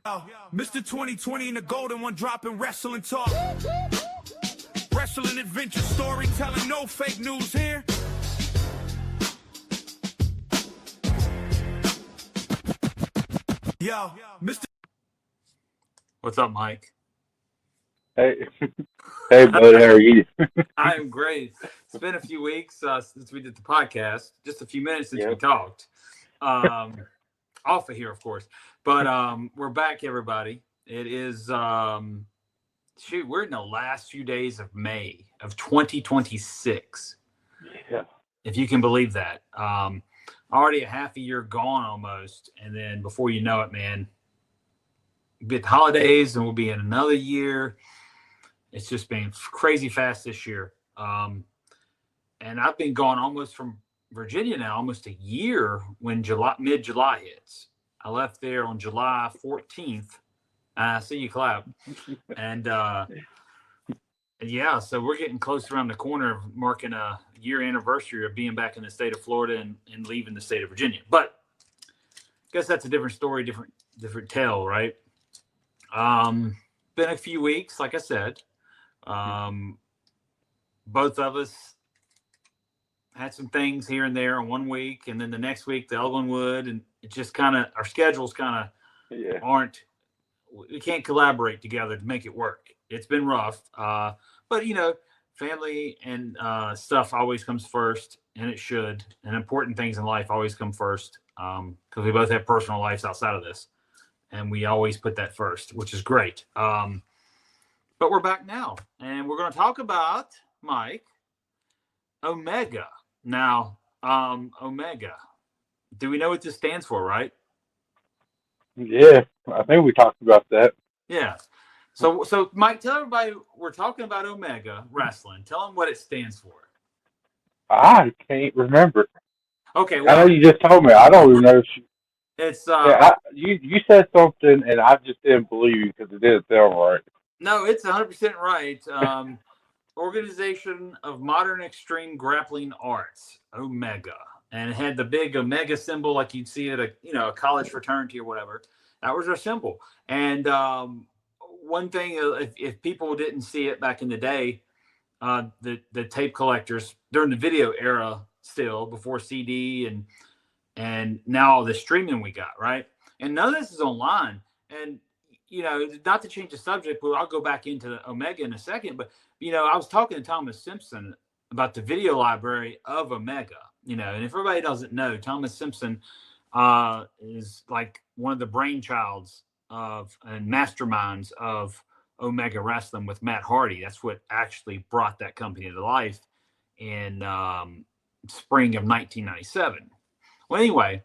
Mr. 2020 and the Golden One dropping wrestling talk. Wrestling adventure storytelling, no fake news here. Yo, Mr. What's up, Mike? Hey, hey, bud, how are you? I am great. It's been a few weeks since we did the podcast, just a few minutes since we Yep. talked. Off of here, of course. But we're back, everybody. It is, we're in the last few days of May of 2026, Yeah, if you can believe that. Already a half a year gone almost. And then before you know it, man, get the holidays and we'll be in another year. It's just been crazy fast this year. And I've been gone almost from Virginia now, almost a year when mid-July hits. I left there on July 14th. I see you clap. And yeah, so we're getting close around the corner of marking a year anniversary of being back in the state of Florida and leaving the state of Virginia. But I guess that's a different story, different tale, right? Been a few weeks, like I said. Both of us had some things here and there in 1 week, and then the next week the other one would, and it just kind of, our schedules kind of we can't collaborate together to make it work. It's been rough, but you know, family and stuff always comes first, and it should, and important things in life always come first, because we both have personal lives outside of this, and we always put that first, which is great. But we're back now, and we're going to talk about, Mike, Omega. Now, Omega. Do we know what this stands for, right? yeah, I think we talked about that. Yeah. So Mike, tell everybody we're talking about Omega Wrestling. Tell them what it stands for. I can't remember. Okay, I know well, you just told me. I don't even know. it's You said something, and I just didn't believe you because it didn't sound right. no, it's 100% right. Organization of Modern Extreme Grappling Arts, Omega, and it had the big Omega symbol like you'd see at a college fraternity or whatever. That was our symbol. And one thing, if people didn't see it back in the day, the tape collectors during the video era, still before CD and now the streaming we got, right? And none of this is online. And not to change the subject, but I'll go back into Omega in a second. But I was talking to Thomas Simpson about the video library of Omega. And if everybody doesn't know, Thomas Simpson is like one of the brainchilds of and masterminds of Omega Wrestling with Matt Hardy. That's what actually brought that company to life in spring of 1997. Well, anyway,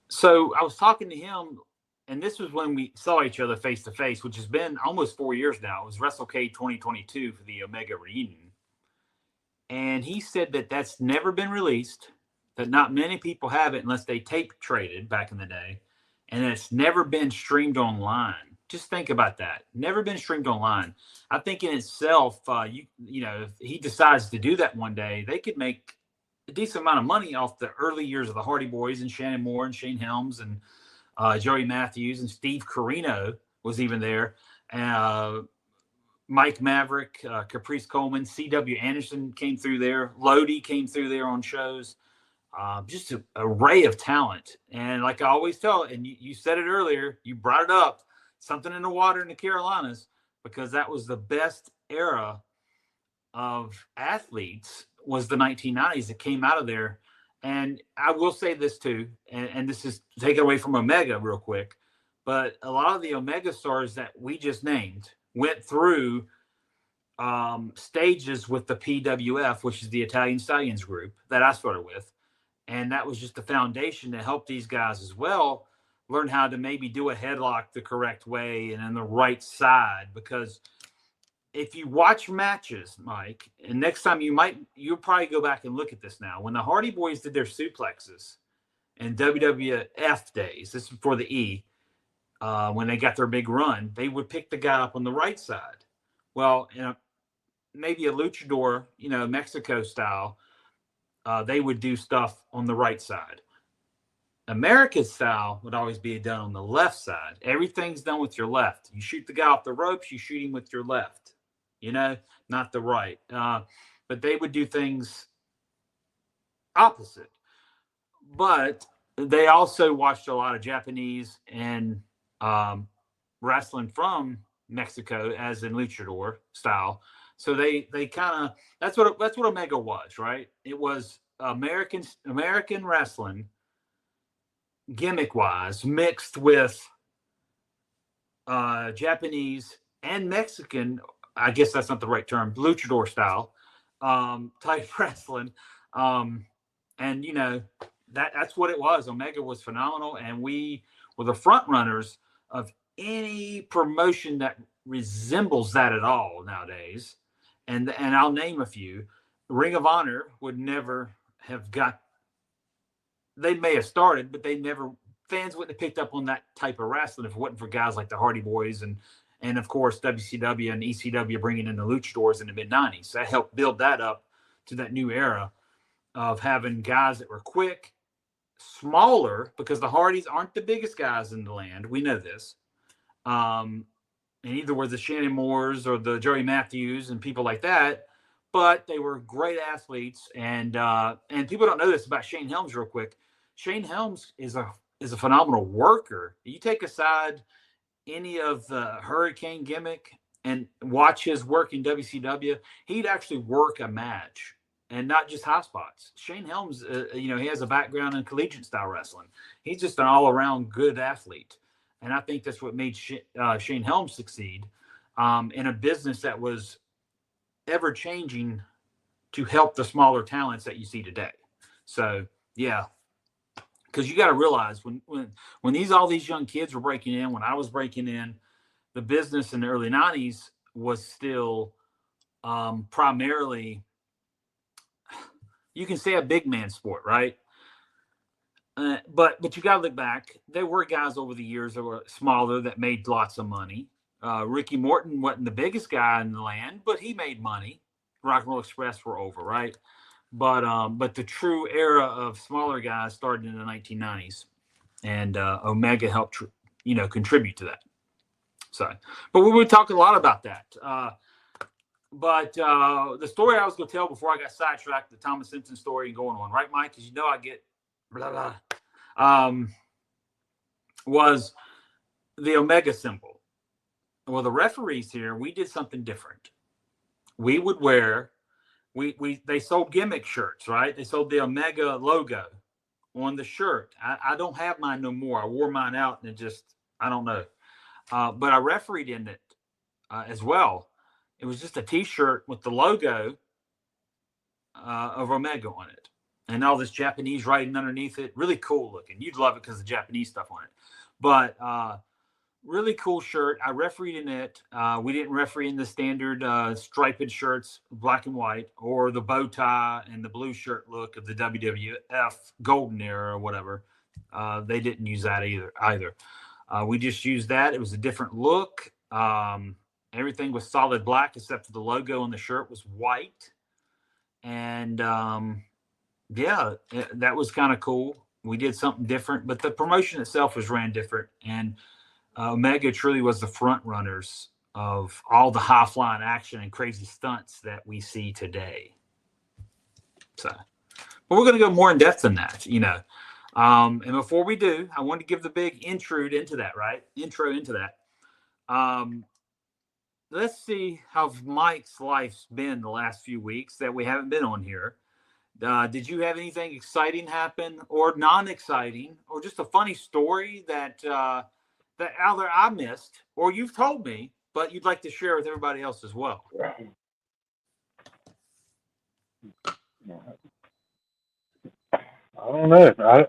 so I was talking to him, and this was when we saw each other face to face, which has been almost 4 years now. It was WrestleCade 2022 for the Omega reunion. And he said that that's never been released, that not many people have it unless they tape traded back in the day, and it's never been streamed online. Just think about that. Never been streamed online. I think in itself, if he decides to do that one day, they could make a decent amount of money off the early years of the Hardy Boys and Shannon Moore and Shane Helms and Joey Matthews, and Steve Corino was even there. Mike Maverick, Caprice Coleman, C.W. Anderson came through there. Lodi came through there on shows. Just an array of talent. And like I always tell, and you said it earlier, you brought it up, something in the water in the Carolinas, because that was the best era of athletes, was the 1990s that came out of there. And I will say this too, and this is taken away from Omega real quick, but a lot of the Omega stars that we just named went through stages with the PWF, which is the Italian Stallions group that I started with. And that was just the foundation to help these guys as well learn how to maybe do a headlock the correct way and on the right side. Because if you watch matches, Mike, and next time you'll probably go back and look at this now. When the Hardy Boys did their suplexes in WWF days, this is before the E, when they got their big run, they would pick the guy up on the right side. Well, maybe a luchador, Mexico style, they would do stuff on the right side. American style would always be done on the left side. Everything's done with your left. You shoot the guy off the ropes, you shoot him with your left, not the right. But they would do things opposite. But they also watched a lot of Japanese and wrestling from Mexico, as in luchador style. So they kind of that's what Omega was, right? It was American wrestling, gimmick wise, mixed with Japanese and Mexican. I guess that's not the right term. Luchador style type wrestling, and that's what it was. Omega was phenomenal, and we were the front runners of any promotion that resembles that at all nowadays. And I'll name a few. Ring of Honor would never have got. They may have started, but fans wouldn't have picked up on that type of wrestling if it wasn't for guys like the Hardy Boys and of course WCW and ECW bringing in the luchadors in the mid-90s. That helped build that up to that new era of having guys that were quick, smaller, because the Hardys aren't the biggest guys in the land. We know this. And either were the Shannon Moores or the Joey Matthews and people like that, but they were great athletes. And people don't know this about Shane Helms real quick. Shane Helms is a phenomenal worker. You take aside any of the Hurricane gimmick and watch his work in WCW, he'd actually work a match and not just high spots. Shane Helms, he has a background in collegiate style wrestling. He's just an all around good athlete. And I think that's what made Shane Helms succeed in a business that was ever changing to help the smaller talents that you see today. So, yeah, because you got to realize when all these young kids were breaking in, when I was breaking in, the business in the early 90s was still primarily, you can say, a big man sport, right? But you got to look back. There were guys over the years that were smaller that made lots of money. Ricky Morton wasn't the biggest guy in the land, but he made money. Rock and Roll Express were over, right? But the true era of smaller guys started in the 1990s, and Omega helped contribute to that. So, but we would talk a lot about that. But the story I was going to tell before I got sidetracked, the Thomas Simpson story, and going on, right, Mike? Because I get blah blah. Was the Omega symbol. Well, the referees here, we did something different. We would wear, they sold gimmick shirts, right? They sold the Omega logo on the shirt. I don't have mine no more. I wore mine out and I don't know. But I refereed in it as well. It was just a T-shirt with the logo of Omega on it. And all this Japanese writing underneath it. Really cool looking. You'd love it because of the Japanese stuff on it. But really cool shirt. I refereed in it. We didn't referee in the standard striped shirts, black and white, or the bow tie and the blue shirt look of the WWF Golden Era or whatever. They didn't use that either. We just used that. It was a different look. Everything was solid black except for the logo on the shirt was white. And that was kind of cool. We did something different, but the promotion itself was ran different. And Omega truly was the front runners of all the high flying action and crazy stunts that we see today. So, but we're going to go more in depth than that, And before we do, I want to give the big intro into that, right? Intro into that. Let's see how Mike's life's been the last few weeks that we haven't been on here. Did you have anything exciting happen, or non-exciting, or just a funny story that either I missed or you've told me, but you'd like to share with everybody else as well? I don't know.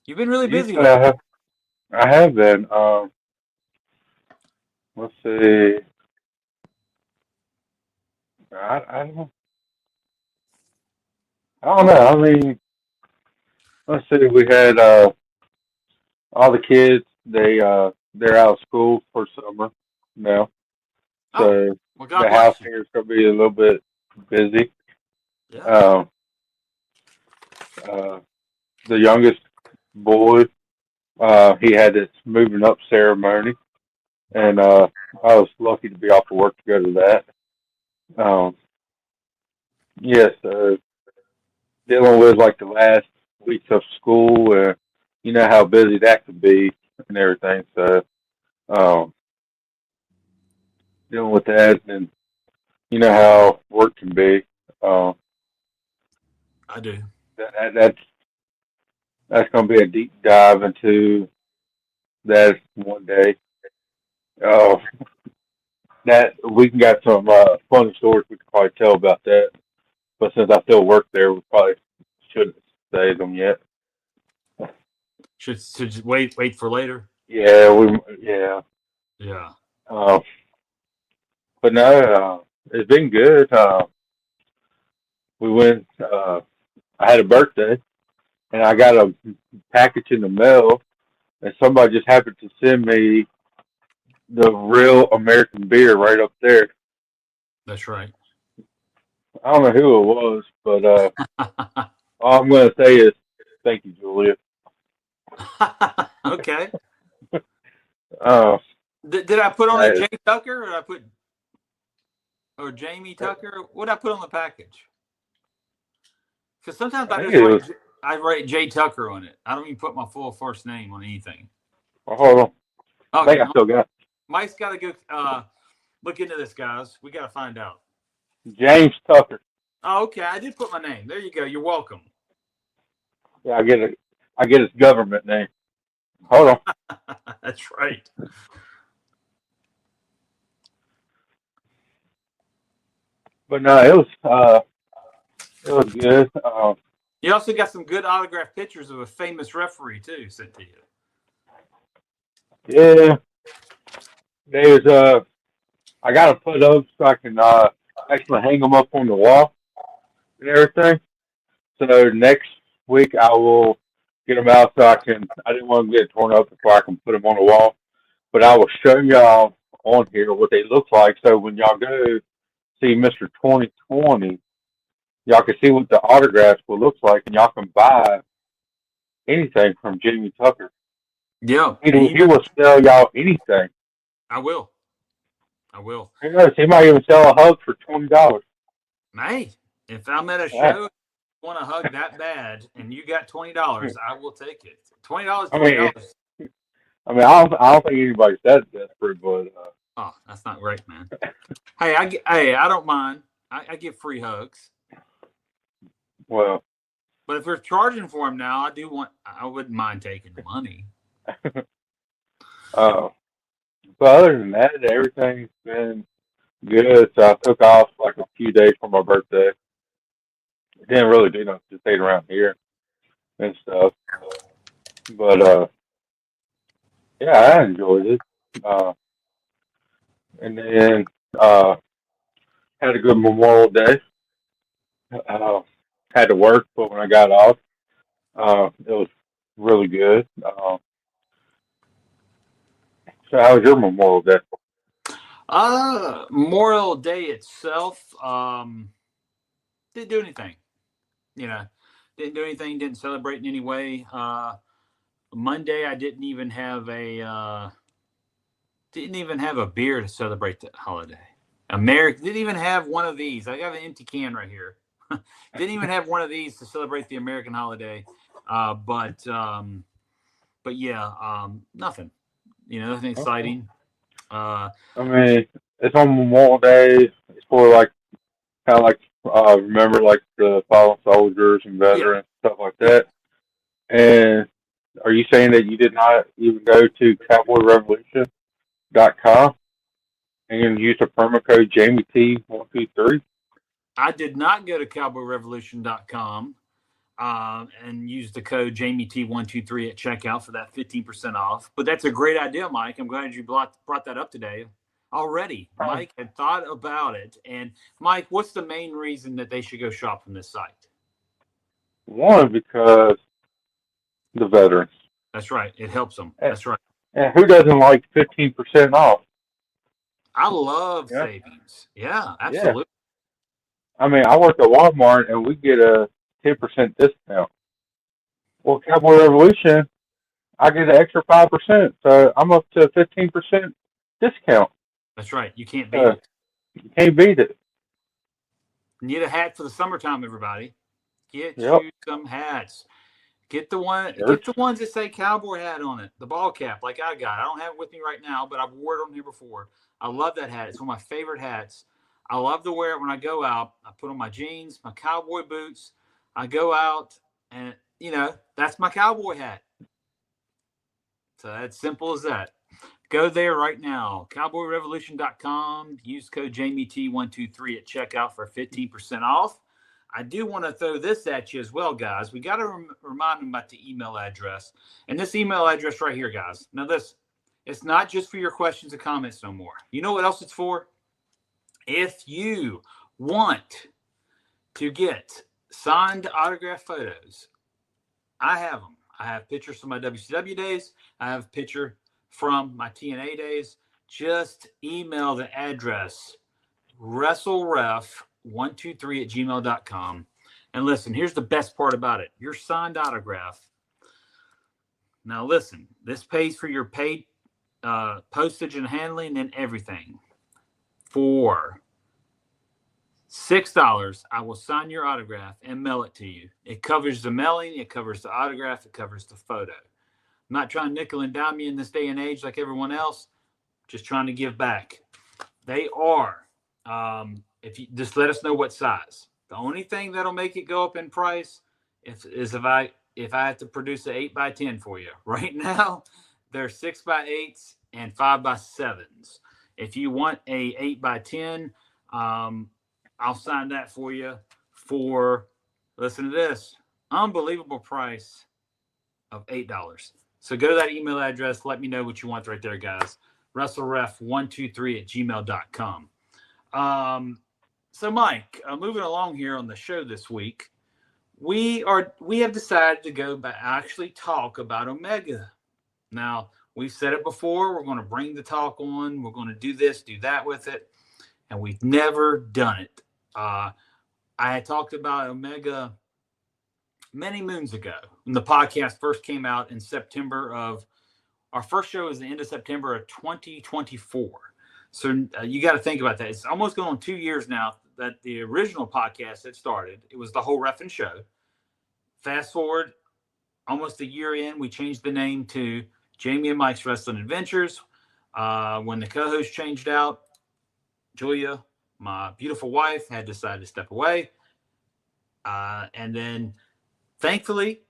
You've been really busy. I have been. Let's see. I don't know. I mean, let's see. We had all the kids. They're out of school for summer now, so the house here is going to be a little bit busy. Yeah. the youngest boy. He had his moving up ceremony, and I was lucky to be off of work to go to that. Yes, dealing with like the last weeks of school, you know how busy that could be and everything. So um, dealing with that, and you know how work can be. Uh, I do. that's going to be a deep dive into that one day. Oh, that we can got some funny stories we could probably tell about that. But since I still work there, we probably shouldn't say them yet. Should just wait for later. Yeah. Yeah. Uh, but no, it's been good. We went. I had a birthday, and I got a package in the mail, and somebody just happened to send me the real American beer right up there. That's right. I don't know who it was, but all I'm going to say is thank you, Julia. Okay. Uh, Did I put on it I, Jay Tucker, or did I put or Jamie Tucker? What did I put on the package? Because sometimes I I think just it was. write Jay Tucker on it. I don't even put my full first name on anything. Oh, hold on. I Okay, think I still got Mike's got to go look into this, guys. We got to find out. James Tucker. Oh, okay. I did put my name. There you go. You're welcome. Yeah, I get his government name. Hold on. That's right. But no, it was good. You also got some good autographed pictures of a famous referee too sent to you. Yeah, there's I gotta put those so I can actually hang them up on the wall and everything. So next week I will get them out so I can. I didn't want to get torn up before I can put them on the wall, but I will show y'all on here what they look like. So when y'all go see Mr. 2020, y'all can see what the autographs will look like, and y'all can buy anything from Jimmy Tucker. Yeah, He will sell y'all anything. I will. I will. Who knows? He might even sell a hug for $20. Hey, if I'm at a Yeah. show, want a hug that bad, and you got $20, I will take it. $20, I mean, $20. I don't think anybody's that desperate, but Oh, that's not great, man. Hey, I don't mind. I get free hugs. well, But if we're charging for them now, I wouldn't mind taking the money. but other than that, everything's been good. So I took off like a few days for my birthday. Didn't really do nothing, just stayed around here and stuff. But yeah, I enjoyed it. Uh, and then uh, had a good Memorial Day. Had to work, but when I got off, it was really good. So how was your Memorial Day? Memorial Day itself, didn't do anything. You know, didn't do anything. Didn't celebrate in any way. Monday, I didn't even have a beer to celebrate the holiday. America didn't even have one of these. I got an empty can right here. Didn't even have one of these to celebrate the American holiday. But yeah, nothing. You know, nothing exciting. I mean, it's on Memorial Day. It's for like kind of like remember like the fallen soldiers and veterans stuff like that. And are you saying that you did not even go to cowboyrevolution.com and use the promo code JamieT123? I did not go to cowboyrevolution.com and use the code JamieT123 at checkout for that 15% off. But that's a great idea, Mike. I'm glad you brought that up today. Already, Mike had thought about it. And Mike, what's the main reason that they should go shop from this site? One, because the veterans. That's right. It helps them. That's right. And who doesn't like 15% off? I love savings. Yeah, absolutely. Yeah. I mean, I work at Walmart and we get a 10% discount. Well, Cowboy Revolution, I get an extra 5%, so I'm up to a 15% discount. That's right. You can't beat So it. you can't beat it. Need a hat for the summertime, everybody. Get Yep. you some hats. Get the one. Get Shirts. the ones that say cowboy hat on it. The ball cap, like I got. I don't have it with me right now, but I've worn it on here before. I love that hat. It's one of my favorite hats. I love to wear it when I go out. I put on my jeans, my cowboy boots. I go out, and that's my cowboy hat. So that's simple as that. Go there right now. CowboyRevolution.com. Use code JamieT123 at checkout for 15% off. I do want to throw this at you as well, guys. We got to remind them about the email address. And this email address right here, guys. Now, it's not just for your questions and comments no more. You know what else it's for? If you want to get signed autograph photos, I have them. I have pictures from my WCW days. I have a picture from my TNA days. Just email the address WrestleRef123@gmail.com. And listen, here's the best part about it. Your signed autograph. Now listen, this pays for your paid postage and handling and everything. For $6, I will sign your autograph and mail it to you. It covers the mailing, it covers the autograph, it covers the photo. I'm not trying to nickel and dime you in this day and age like everyone else, just trying to give back. They are, if you just let us know what size. The only thing that'll make it go up in price is if I have to produce an 8x10 for you. Right now, they're 6x8s and 5x7s. If you want a 8x10, I'll sign that for you for, listen to this, unbelievable price of $8. So go to that email address. Let me know what you want right there, guys. WrestleRef123@gmail.com. So Mike, moving along here on the show this week, we have decided to go back, actually talk about Omega. Now, we've said it before. We're going to bring the talk on. We're going to do this, do that with it. And we've never done it. I had talked about Omega many moons ago when the podcast first came out in September of, our first show was the end of September of 2024. So you got to think about that. It's almost going on 2 years now that the original podcast had started. It was the Whole Reffin' Show. Fast forward almost a year in, we changed the name to Jamie and Mike's Wrestling Adventures. When the co-host changed out, Julia, my beautiful wife, had decided to step away. And then thankfully,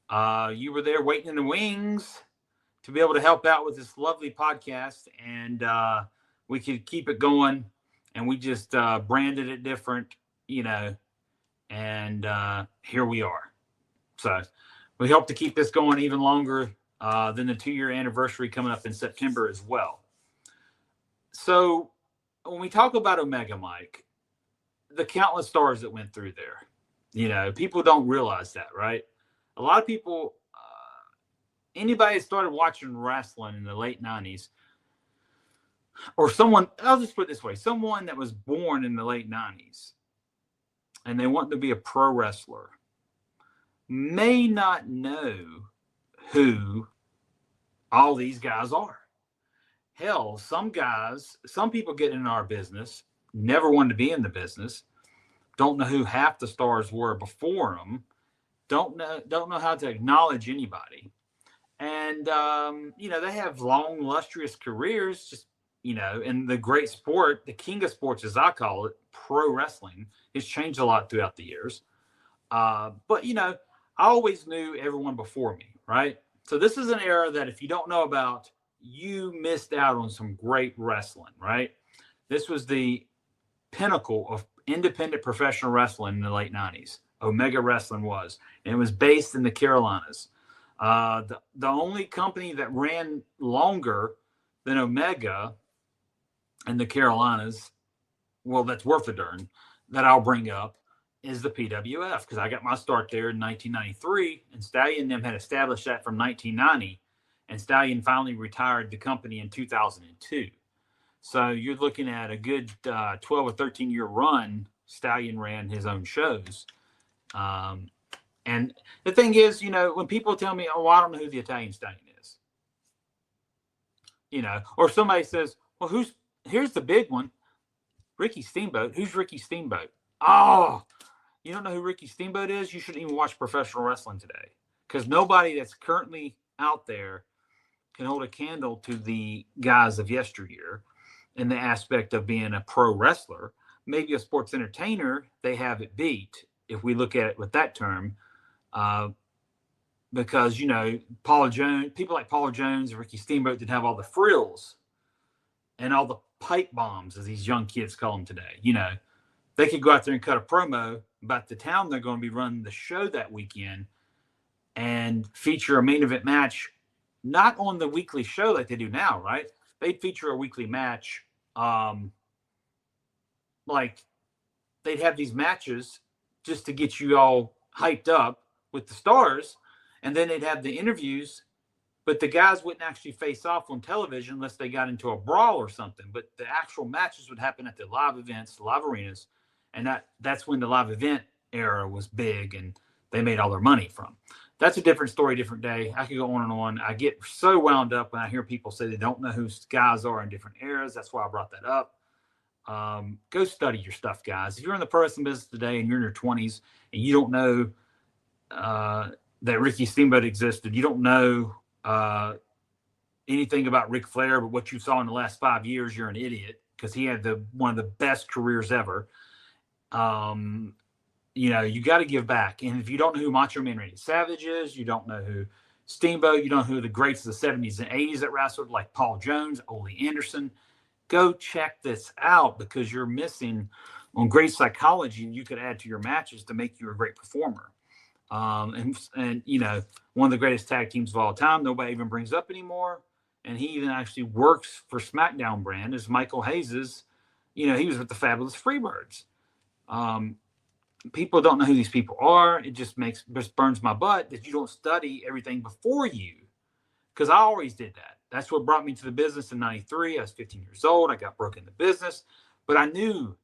you were there waiting in the wings to be able to help out with this lovely podcast. And we could keep it going. And we just branded it different, and here we are. So we hope to keep this going even longer than the 2-year anniversary coming up in September as well. So when we talk about Omega, Mike, the countless stars that went through there, people don't realize that, right? A lot of people, anybody that started watching wrestling in the late 90s, or someone, I'll just put it this way, someone that was born in the late 90s and they want to be a pro wrestler may not know who all these guys are. Hell, some people get in our business, never wanted to be in the business, don't know who half the stars were before them, don't know how to acknowledge anybody. And, they have long, illustrious careers, just, in the great sport, the king of sports, as I call it, pro wrestling, has changed a lot throughout the years. But, I always knew everyone before me, right? So this is an era that if you don't know about, you missed out on some great wrestling, right? This was the pinnacle of independent professional wrestling in the late 90s. Omega Wrestling was. And it was based in the Carolinas. The only company that ran longer than Omega in the Carolinas, well, that's worth a darn, that I'll bring up, is the PWF, because I got my start there in 1993, and Stallion and them had established that from 1990, and Stallion finally retired the company in 2002. So you're looking at a good 12 or 13-year run. Stallion ran his own shows. And And the thing is, when people tell me, oh, I don't know who the Italian Stallion is, or somebody says, well, here's the big one, Ricky Steamboat. Who's Ricky Steamboat? Oh, you don't know who Ricky Steamboat is? You shouldn't even watch professional wrestling today, because nobody that's currently out there can hold a candle to the guys of yesteryear in the aspect of being a pro wrestler. Maybe a sports entertainer, they have it beat, if we look at it with that term, because, Paul Jones, people like Paul Jones and Ricky Steamboat didn't have all the frills and all the pipe bombs, as these young kids call them today. They could go out there and cut a promo about the town they're going to be running the show that weekend and feature a main event match, not on the weekly show like they do now, right? They'd feature a weekly match. Like they'd have these matches just to get you all hyped up with the stars. And then they'd have the interviews, but the guys wouldn't actually face off on television unless they got into a brawl or something. But the actual matches would happen at the live events, the live arenas. And that's when the live event era was big and they made all their money from. That's a different story, different day. I could go on and on. I get so wound up when I hear people say they don't know who guys are in different eras. That's why I brought that up. Go study your stuff, guys. If you're in the pro wrestling business today and you're in your 20s and you don't know that Ricky Steamboat existed, you don't know anything about Ric Flair, but what you saw in the last 5 years, you're an idiot, because he had one of the best careers ever. You got to give back. And if you don't know who Macho Man Randy Savage is, you don't know who Steamboat, you don't know who the greats of the 70s and 80s that wrestled, like Paul Jones, Ole Anderson, go check this out, because you're missing on great psychology you could add to your matches to make you a great performer. And one of the greatest tag teams of all time, nobody even brings up anymore. And he even actually works for SmackDown brand, is Michael Hayes's. He was with the Fabulous Freebirds. People don't know who these people are. It just burns my butt that you don't study everything before you, because I always did that. That's what brought me to the business in 93. I was 15 years old. I got broke into business, but I knew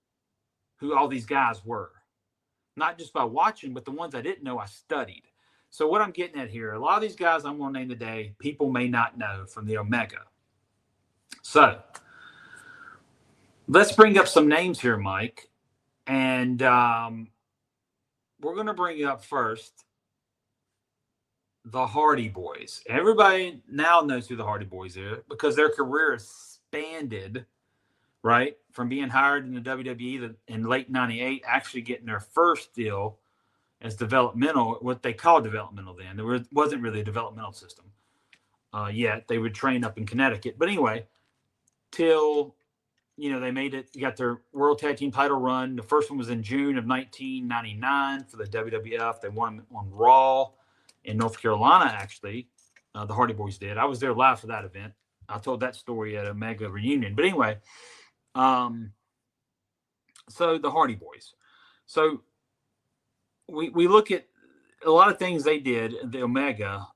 who all these guys were, not just by watching, but the ones I didn't know, I studied. So what I'm getting at here, a lot of these guys I'm going to name today, people may not know from the Omega. So let's bring up some names here, Mike. And we're going to bring up first the Hardy Boys. Everybody now knows who the Hardy Boys are, because their career expanded, right? From being hired in the WWE in late 98, actually getting their first deal as developmental, what they called developmental then. There wasn't really a developmental system yet. They would train up in Connecticut. But anyway, till they made it, got their World Tag Team title run. The first one was in June of 1999 for the WWF. They won on Raw in North Carolina, actually. The Hardy Boys did. I was there live for that event. I told that story at a Mega reunion. But anyway, so the Hardy Boys. So we look at a lot of things they did at the Omega.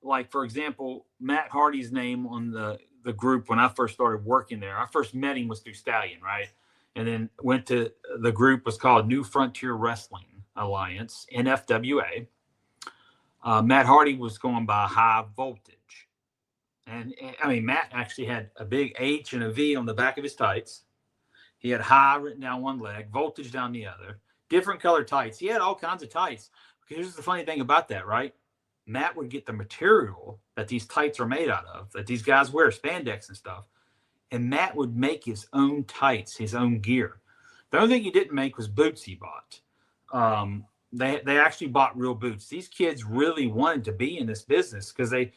Like, for example, Matt Hardy's name on the group when I first started working there. I first met him was through Stallion, right? And then went to the group was called New Frontier Wrestling Alliance, NFWA. Matt Hardy was going by High Voltage. And I mean, Matt actually had a big H and a V on the back of his tights. He had High written down one leg, Voltage down the other, different colored tights. He had all kinds of tights. Here's the funny thing about that, right? Matt would get the material that these tights are made out of, that these guys wear, spandex and stuff. And Matt would make his own tights, his own gear. The only thing he didn't make was boots he bought. They actually bought real boots. These kids really wanted to be in this business because they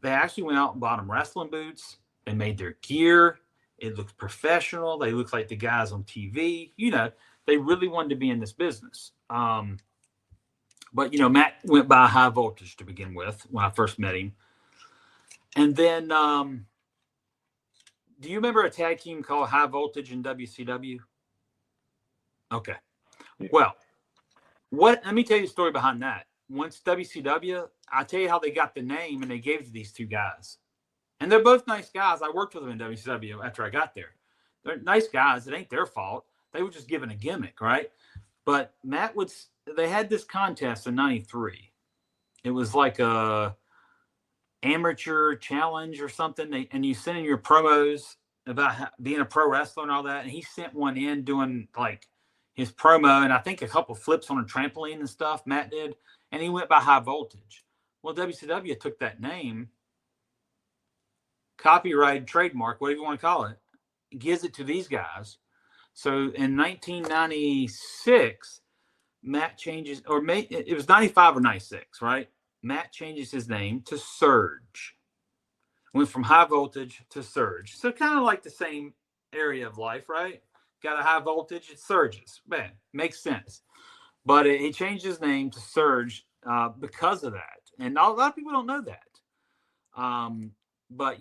actually went out and bought them wrestling boots. They made their gear. It looked professional. They looked like the guys on TV. They really wanted to be in this business. But, Matt went by High Voltage to begin with when I first met him. And then, do you remember a tag team called High Voltage in WCW? Okay. Well, let me tell you the story behind that. Once WCW, I'll tell you how they got the name, and they gave it to these two guys. And they're both nice guys. I worked with them in WCW after I got there. They're nice guys. It ain't their fault. They were just given a gimmick, right? But Matt would they had this contest in '93. It was like a amateur challenge or something, and you sent in your promos about being a pro wrestler and all that. And he sent one in doing like his promo, and I think a couple flips on a trampoline and stuff. Matt did, and he went by High Voltage. Well, WCW took that name, copyright, trademark, whatever you want to call it, gives it to these guys. So in 1996, Matt changes, or it was 95 or 96, right? Matt changes his name to Surge. Went from High Voltage to Surge. So kind of like the same area of life, right? Got a high voltage, it surges. Man, makes sense. But he changed his name to Surge because of that. And a lot of people don't know that. But,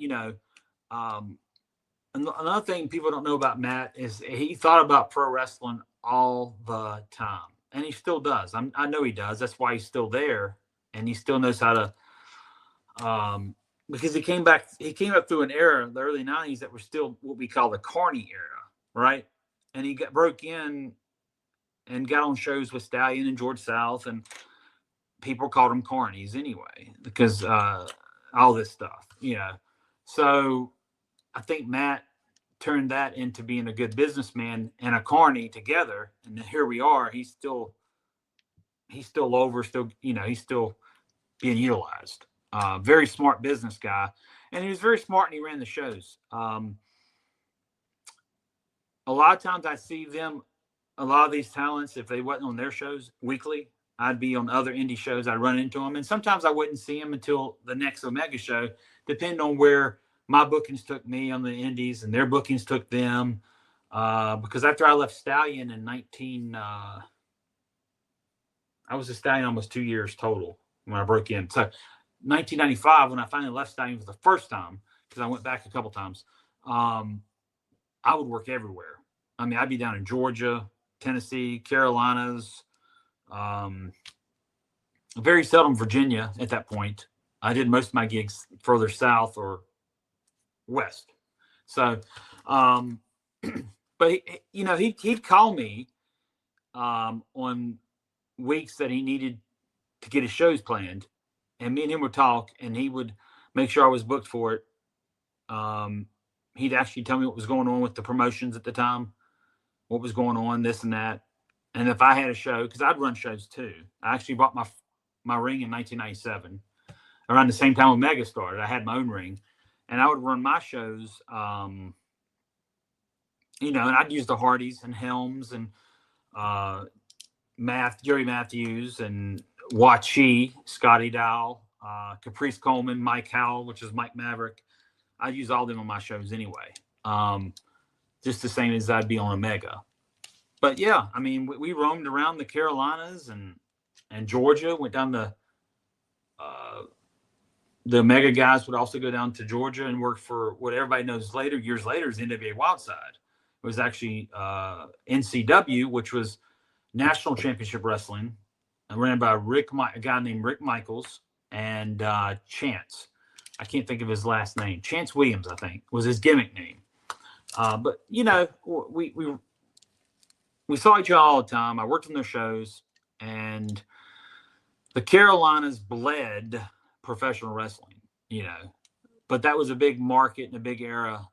another thing people don't know about Matt is he thought about pro wrestling all the time. And he still does. I know he does. That's why he's still there. And he still knows how to, because he came up through an era, the early 90s, that was still what we call the Carney era, right? And he broke in and got on shows with Stallion and George South, and people called him Carnies anyway, because all this stuff, So I think Matt turned that into being a good businessman and a Carney together, and here we are. He's still he's still being utilized. Very smart business guy, and he was very smart, and he ran the shows. A lot of times I see them, a lot of these talents, if they wasn't on their shows weekly, I'd be on other indie shows. I'd run into them, and sometimes I wouldn't see them until the next Omega show, depending on where my bookings took me on the indies and their bookings took them. Because after I left Stallion in I was a Stallion almost 2 years total when I broke in. So 1995, when I finally left Stallion for the first time, because I went back a couple times, I would work everywhere. I mean, I'd be down in Georgia, Tennessee, Carolinas, very seldom Virginia at that point. I did most of my gigs further south or west. So, but he'd call me on weeks that he needed to get his shows planned, and me and him would talk, and he would make sure I was booked for it. He'd actually tell me what was going on with the promotions at the time, what was going on, this and that. And if I had a show, because I'd run shows too. I actually bought my ring in 1997, around the same time Omega started. I had my own ring, and I would run my shows, and I'd use the Hardys and Helms and Jerry Matthews and Wachi, Scotty Dow, Caprice Coleman, Mike Howell, which is Mike Maverick. I use all of them on my shows anyway, just the same as I'd be on Omega. But yeah, I mean, we roamed around the Carolinas and Georgia. Went down to the Omega guys would also go down to Georgia and work for what everybody knows years later, is NWA Wildside. It was actually NCW, which was National Championship Wrestling, ran by a guy named Rick Michaels and Chance. I can't think of his last name. Chance Williams, I think, was his gimmick name. But we saw each other all the time. I worked on their shows, and the Carolinas bled professional wrestling, But that was a big market and a big era,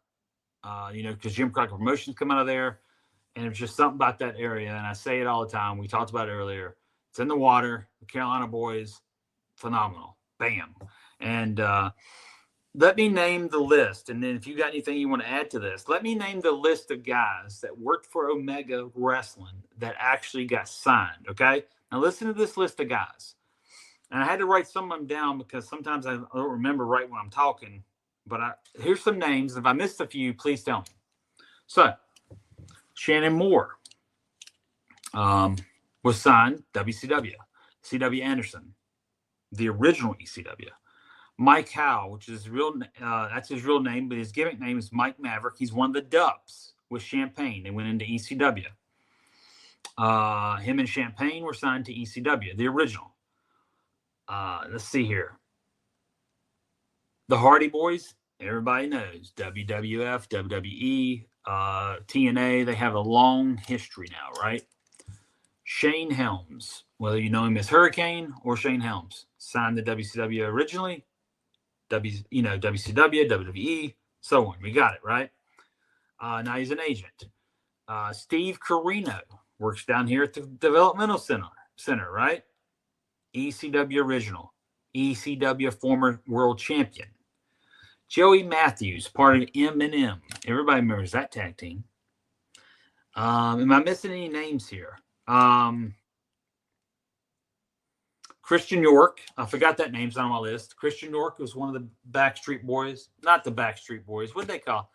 because Jim Crockett Promotions come out of there, and it was just something about that area. And I say it all the time. We talked about it earlier. It's in the water. The Carolina boys, phenomenal. Bam. And let me name the list. And then if you got anything you want to add to this, let me name the list of guys that worked for Omega Wrestling that actually got signed. Okay. Now listen to this list of guys. And I had to write some of them down because sometimes I don't remember right when I'm talking. But here's some names. If I missed a few, please tell me. So Shannon Moore was signed WCW. C.W. Anderson, the original ECW. Mike Howell, which is that's his real name, but his gimmick name is Mike Maverick. He's one of the Dubs with Champagne. They went into ECW. Him and Champagne were signed to ECW, the original. Let's see here. The Hardy Boys, everybody knows. WWF, WWE, TNA. They have a long history now, right? Shane Helms, whether you know him as Hurricane or Shane Helms, signed to WCW originally, WCW, WWE, so on. We got it, right? Now he's an agent. Steve Carino works down here at the Developmental Center, right? ECW original, ECW former world champion. Joey Matthews, part of M&M. Everybody remembers that tag team. Am I missing any names here? Christian York. I forgot that name's not on my list. Christian York was one of the Backstreet Boys. Not the Backstreet Boys. What did they call?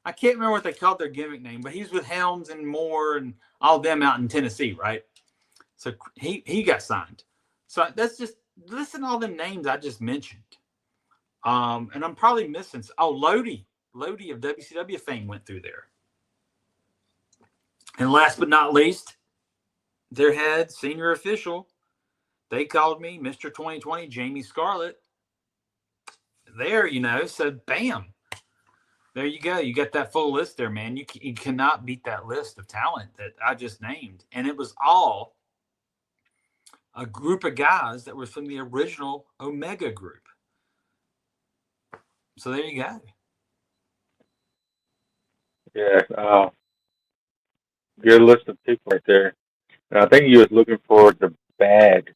I can't remember what they called their gimmick name, but he's with Helms and Moore and all of them out in Tennessee, right? So he got signed. So that's just listen to all the names I just mentioned. And I'm probably missing. Lodi of WCW fame went through there. And last but not least, their head senior official, they called me Mr. 2020, Jamie Scarlett. There, so bam. There you go. You got that full list there, man. You cannot beat that list of talent that I just named. And it was all a group of guys that was from the original Omega group. So there you go. Yeah, good list of people right there. And I think you was looking for the Bad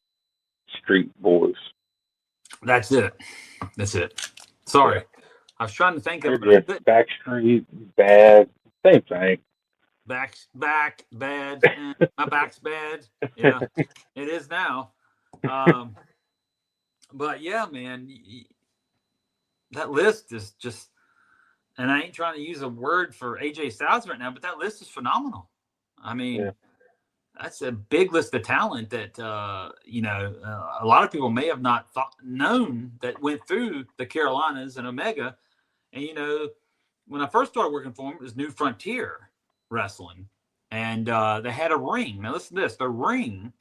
Street Boys. That's it. Sorry. Yeah. I was trying to think of it. Backstreet, Bad, same thing. Back, bad. My back's bad. Yeah, it is now. But yeah, man, that list is just, and I ain't trying to use a word for AJ Styles right now, but that list is phenomenal. I mean, that's a big list of talent that, a lot of people may have not known that went through the Carolinas and Omega. And, when I first started working for them, it was New Frontier Wrestling. And they had a ring. Now, listen to this. The ring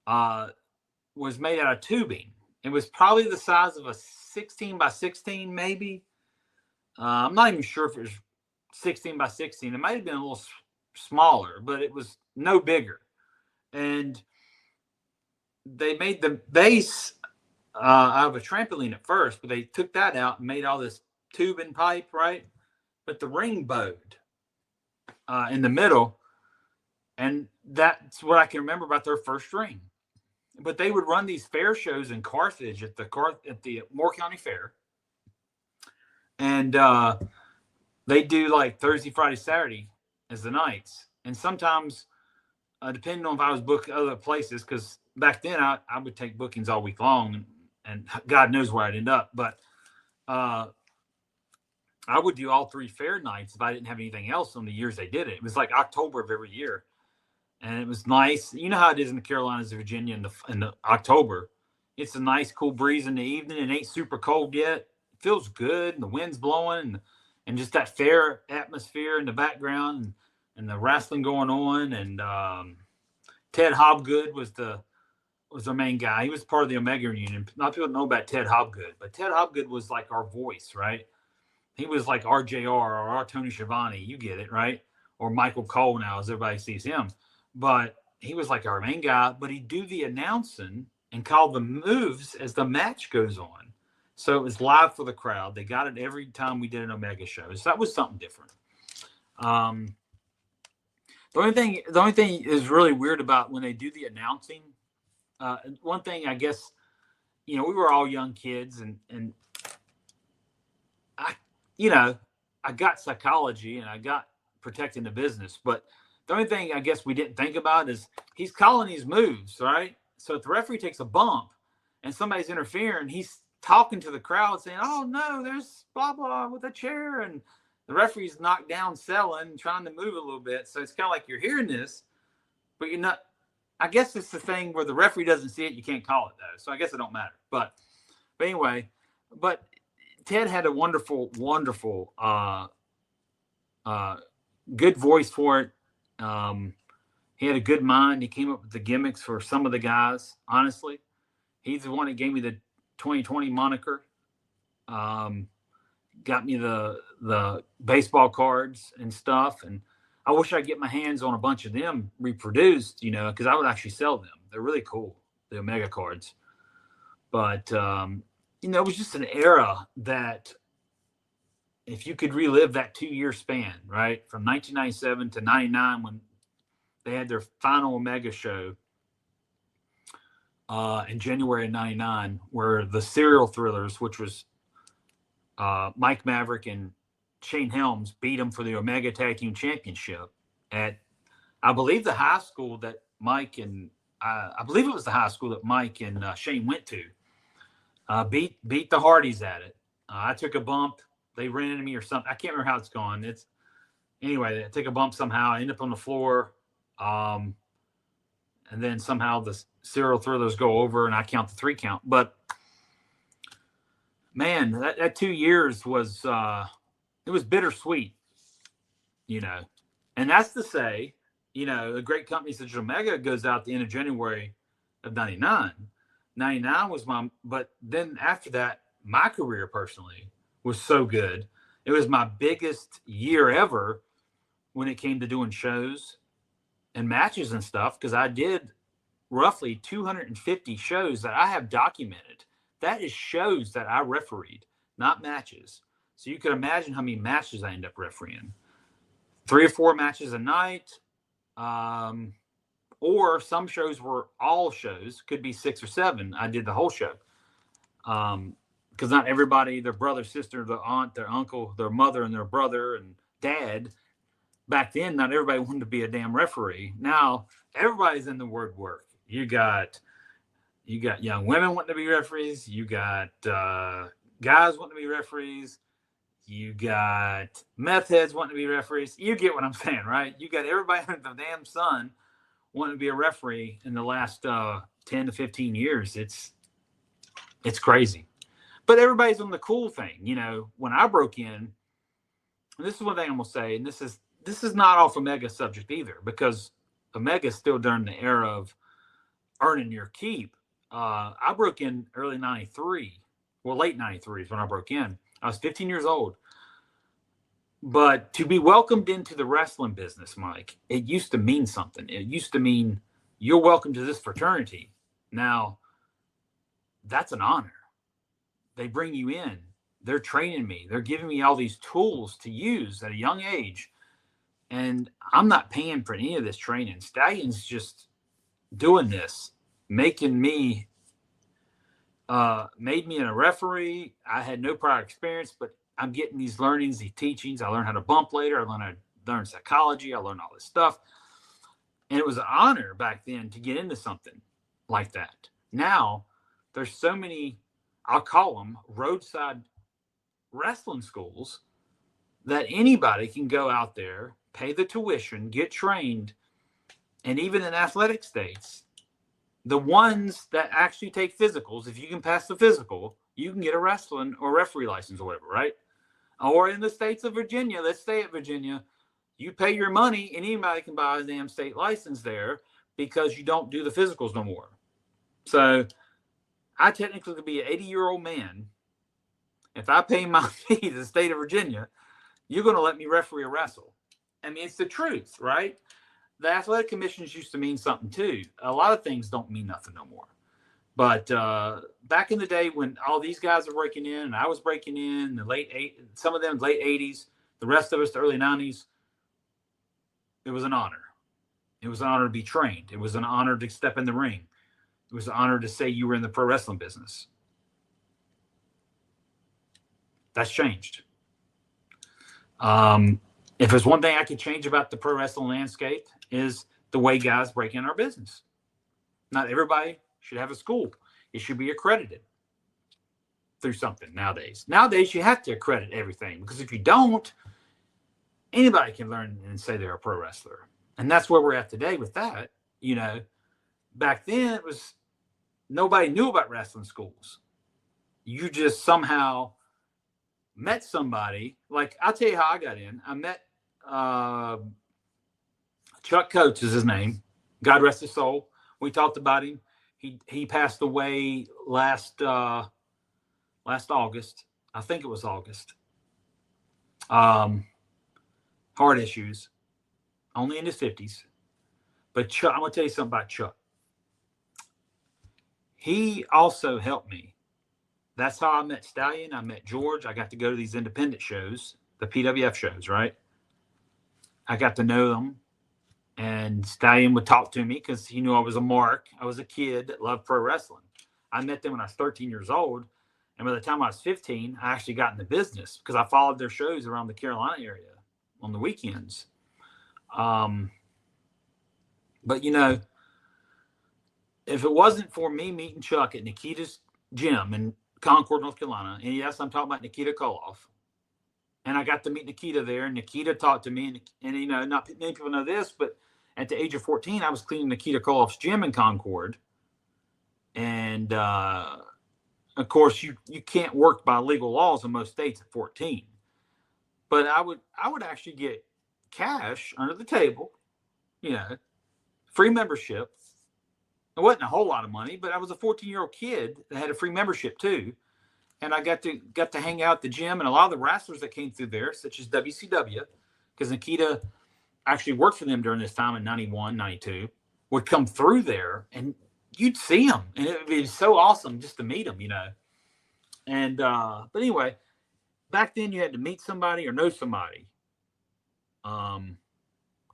was made out of tubing. It was probably the size of a 16 by 16, maybe. I'm not even sure if it was 16 by 16. It might have been a little smaller, but it was no bigger. And they made the base out of a trampoline at first, but they took that out and made all this tube and pipe, right? But the ring bowed in the middle. And that's what I can remember about their first ring. But they would run these fair shows in Carthage at the Moore County Fair. And they do like Thursday, Friday, Saturday as the nights. And sometimes, depending on if I was booked other places, because back then I would take bookings all week long, and God knows where I'd end up. But I would do all three fair nights if I didn't have anything else on the years they did it. It was like October of every year. And it was nice. You know how it is in the Carolinas of Virginia in the October. It's a nice, cool breeze in the evening. It ain't super cold yet. It feels good, and the wind's blowing, and just that fair atmosphere in the background, and the wrestling going on. And Ted Hobgood was the main guy. He was part of the Omega Union. A lot of people know about Ted Hobgood, but Ted Hobgood was like our voice, right? He was like RJR or our Tony Schiavone. You get it, right? Or Michael Cole now, as everybody sees him. But he was like our main guy, but he'd do the announcing and call the moves as the match goes on. So it was live for the crowd. They got it every time we did an Omega show. So that was something different. The only thing is really weird about when they do the announcing. One thing, I guess, we were all young kids, and I got psychology and I got protecting the business, but the only thing I guess we didn't think about is he's calling these moves, right? So if the referee takes a bump and somebody's interfering, he's talking to the crowd saying, "Oh no, there's blah blah with a chair," and the referee's knocked down, selling, trying to move a little bit. So it's kind of like you're hearing this, but you're not. I guess it's the thing where the referee doesn't see it, you can't call it though. So I guess it don't matter. But anyway, Ted had a wonderful, good voice for it. He had a good mind. He came up with the gimmicks for some of the guys. Honestly, he's the one that gave me the 2020 moniker. Got me the baseball cards and stuff. And I wish I get my hands on a bunch of them reproduced, because I would actually sell them. They're really cool, the Omega cards. But, it was just an era that if you could relive that 2-year span, right, from 1997 to 99 when they had their final Omega show in January of 99, where the Serial Thrillers, which was Mike Maverick and Shane Helms, beat them for the Omega Tag Team Championship at, I believe, the high school that Mike and I believe it was the high school that Mike and Shane went to. Beat the Hardys at it. I took a bump. They ran into me or something. I can't remember how it's gone. Anyway, I take a bump somehow. I end up on the floor. And then somehow the Serial Thrillers go over and I count the 3 count. But man, that 2 years was, it was bittersweet, and that's to say, a great company such as Omega goes out the end of January of 99. 99 was but then after that, my career personally was so good. It was my biggest year ever when it came to doing shows and matches and stuff, because I did roughly 250 shows that I have documented. That is shows that I refereed, not matches. So you can imagine how many matches I end up refereeing. 3 or 4 matches a night. Or some shows were all shows, could be 6 or 7. I did the whole show. Because not everybody, their brother, sister, their aunt, their uncle, their mother, and their brother and dad, back then, not everybody wanted to be a damn referee. Now, everybody's in the word work. You got young women wanting to be referees. You got guys wanting to be referees. You got meth heads wanting to be referees. You get what I'm saying, right? You got everybody under the damn sun wanting to be a referee in the last 10 to 15 years. It's crazy. But everybody's on the cool thing. When I broke in, and this is one thing I'm going to say, and this is not off Omega subject either, because Omega is still during the era of earning your keep. I broke in early 93. Well, late 93 is when I broke in. I was 15 years old. But to be welcomed into the wrestling business, Mike, it used to mean something. It used to mean you're welcome to this fraternity. Now, that's an honor. They bring you in. They're training me. They're giving me all these tools to use at a young age. And I'm not paying for any of this training. Stallion's just doing this, making me made me a referee. I had no prior experience, but I'm getting these learnings, these teachings. I learned how to bump later. I learned psychology. I learned all this stuff. And it was an honor back then to get into something like that. Now, there's so many, I'll call them roadside wrestling schools, that anybody can go out there, pay the tuition, get trained, and even in athletic states, the ones that actually take physicals, if you can pass the physical, you can get a wrestling or referee license or whatever, right? Or in the states of Virginia, let's stay at Virginia, you pay your money and anybody can buy a damn state license there because you don't do the physicals no more. So I technically could be an 80-year-old man. If I pay my fee to the state of Virginia, you're going to let me referee a wrestle. I mean, it's the truth, right? The athletic commissions used to mean something too. A lot of things don't mean nothing no more. But back in the day when all these guys were breaking in and I was breaking in, some of them late 80s, the rest of us the early 90s, it was an honor. It was an honor to be trained. It was an honor to step in the ring. It was an honor to say you were in the pro wrestling business. That's changed. If there's one thing I could change about the pro wrestling landscape is the way guys break in our business. Not everybody should have a school. It should be accredited through something nowadays. Nowadays, you have to accredit everything because if you don't, anybody can learn and say they're a pro wrestler. And that's where we're at today with that. You know, back then it was nobody knew about wrestling schools. You just somehow met somebody. Like, I'll tell you how I got in. I met Chuck Coates is his name. God rest his soul. We talked about him. He passed away last August. I think it was August. Heart issues. only in his 50s. But Chuck, I'm going to tell you something about Chuck. He also helped me. That's how I met Stallion. I met George. I got to go to these independent shows, the PWF shows, right? I got to know them. And Stallion would talk to me because he knew I was a mark. I was a kid that loved pro wrestling. I met them when I was 13 years old. And by the time I was 15, I actually got in the business because I followed their shows around the Carolina area on the weekends. But, you know, if it wasn't for me meeting Chuck at Nikita's gym in Concord, North Carolina, and yes, I'm talking about Nikita Koloff, and I got to meet Nikita there, and Nikita talked to me, and you know, not many people know this, but at the age of 14, I was cleaning Nikita Koloff's gym in Concord, and of course, you can't work by legal laws in most states at 14, but I would actually get cash under the table, you know, free membership. It wasn't a whole lot of money, but I was a 14-year-old kid that had a free membership too. And I got to hang out at the gym, and a lot of the wrestlers that came through there, such as WCW, because Nikita actually worked for them during this time in 91, 92, would come through there, and you'd see them. And it would be so awesome just to meet them, you know. And but anyway, back then you had to meet somebody or know somebody to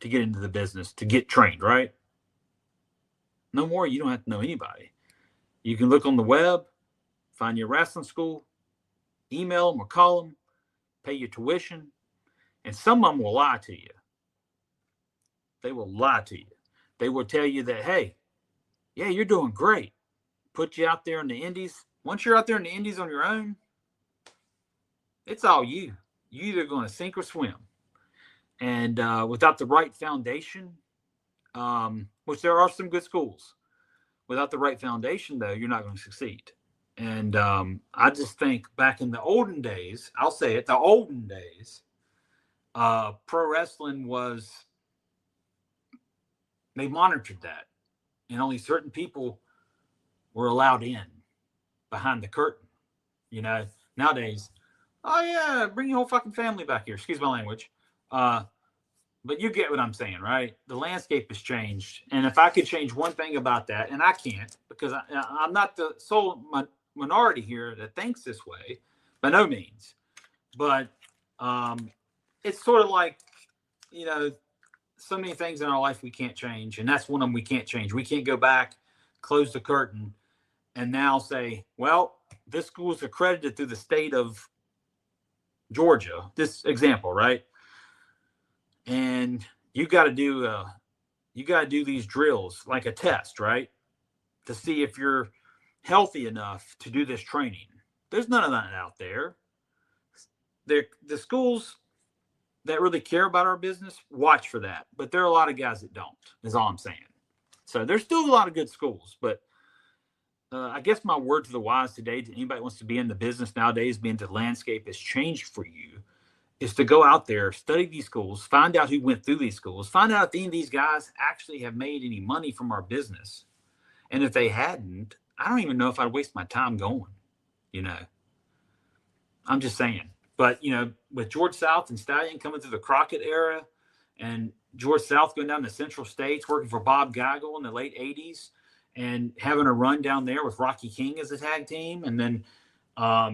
get into the business, to get trained, right? No more, you don't have to know anybody. You can look on the web, find your wrestling school, email them or call them, pay your tuition, and some of them will lie to you. They will lie to you. They will tell you that, hey, yeah, you're doing great. Put you out there in the indies. Once you're out there in the indies on your own, it's all you. You're either going to sink or swim. And without the right foundation, which there are some good schools, without the right foundation, though, you're not going to succeed. And I just think back in the olden days, I'll say it, the olden days, pro wrestling was, they monitored that. And only certain people were allowed in behind the curtain. You know, nowadays, oh yeah, bring your whole fucking family back here. Excuse my language. But you get what I'm saying, right? The landscape has changed. And if I could change one thing about that, and I can't, because I'm not the sole minority here that thinks this way, by no means. But it's sort of like, you know, so many things in our life we can't change. And that's one of them we can't change. We can't go back, close the curtain, and now say, well, this school is accredited through the state of Georgia. This example, right? And you got to do these drills like a test, right? To see if you're healthy enough to do this training. There's none of that out there. The schools that really care about our business watch for that, but there are a lot of guys that don't, is all I'm saying. So there's still a lot of good schools, but I guess my word to the wise today, to anybody who wants to be in the business nowadays, being the landscape has changed for you, is to go out there, study these schools, find out who went through these schools, find out if any of these guys actually have made any money from our business. And if they hadn't, I don't even know if I'd waste my time going, you know. I'm just saying. But, you know, with George South and Stallion coming through the Crockett era and George South going down to Central States, working for Bob Geigel in the late 80s and having a run down there with Rocky King as a tag team. And then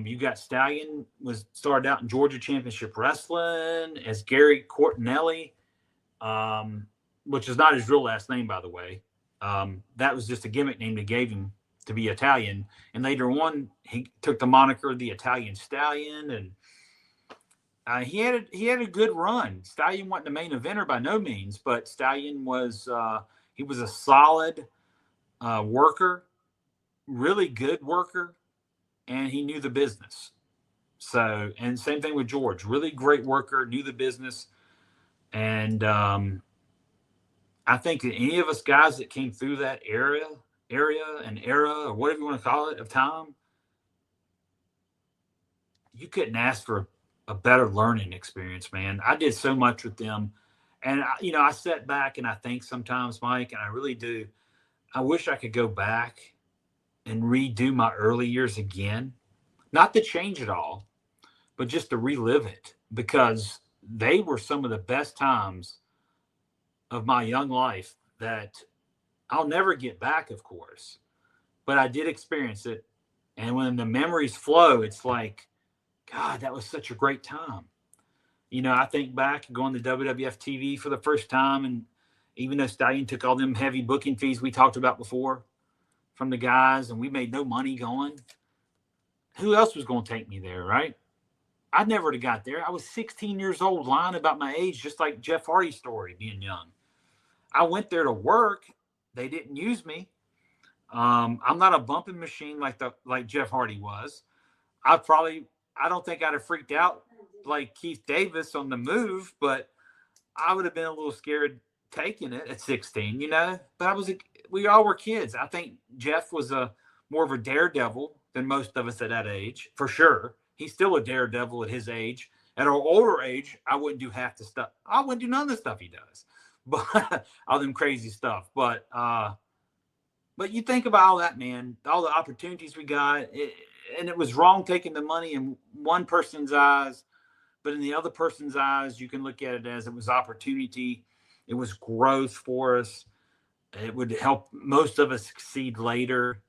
you got Stallion started out in Georgia Championship Wrestling as Gary Cortinelli, which is not his real last name, by the way. That was just a gimmick name they gave him to be Italian. And later on, he took the moniker the Italian Stallion, and he had a good run. Stallion wasn't the main eventer by no means, but Stallion was he was a solid worker, really good worker. And he knew the business. So, and same thing with George, really great worker, knew the business. And I think that any of us guys that came through that era, or whatever you want to call it, of time, you couldn't ask for a better learning experience, man. I did so much with them. And, you know, I sat back and I think sometimes, Mike, and I really do, I wish I could go back and redo my early years again, not to change it all, but just to relive it, because they were some of the best times of my young life that I'll never get back, of course, but I did experience it. And when the memories flow, it's like, God, that was such a great time. I think back going to WWF TV for the first time, and even though Stallion took all them heavy booking fees we talked about before from the guys, and we made no money going, who else was going to take me there, right? I never would have got there. I was 16 years old, lying about my age, just like Jeff Hardy's story, being young. I went there to work. They didn't use me. I'm not a bumping machine like Jeff Hardy was. I don't think I'd have freaked out like Keith Davis on the move, but I would have been a little scared taking it at 16, But we all were kids. I think Jeff was more of a daredevil than most of us at that age, for sure. He's still a daredevil at his age. At our older age, I wouldn't do half the stuff. I wouldn't do none of the stuff he does, but all them crazy stuff. But you think about all that, man, all the opportunities we got, and it was wrong taking the money in one person's eyes, but in the other person's eyes, you can look at it as it was opportunity. It was growth for us. It would help most of us succeed later.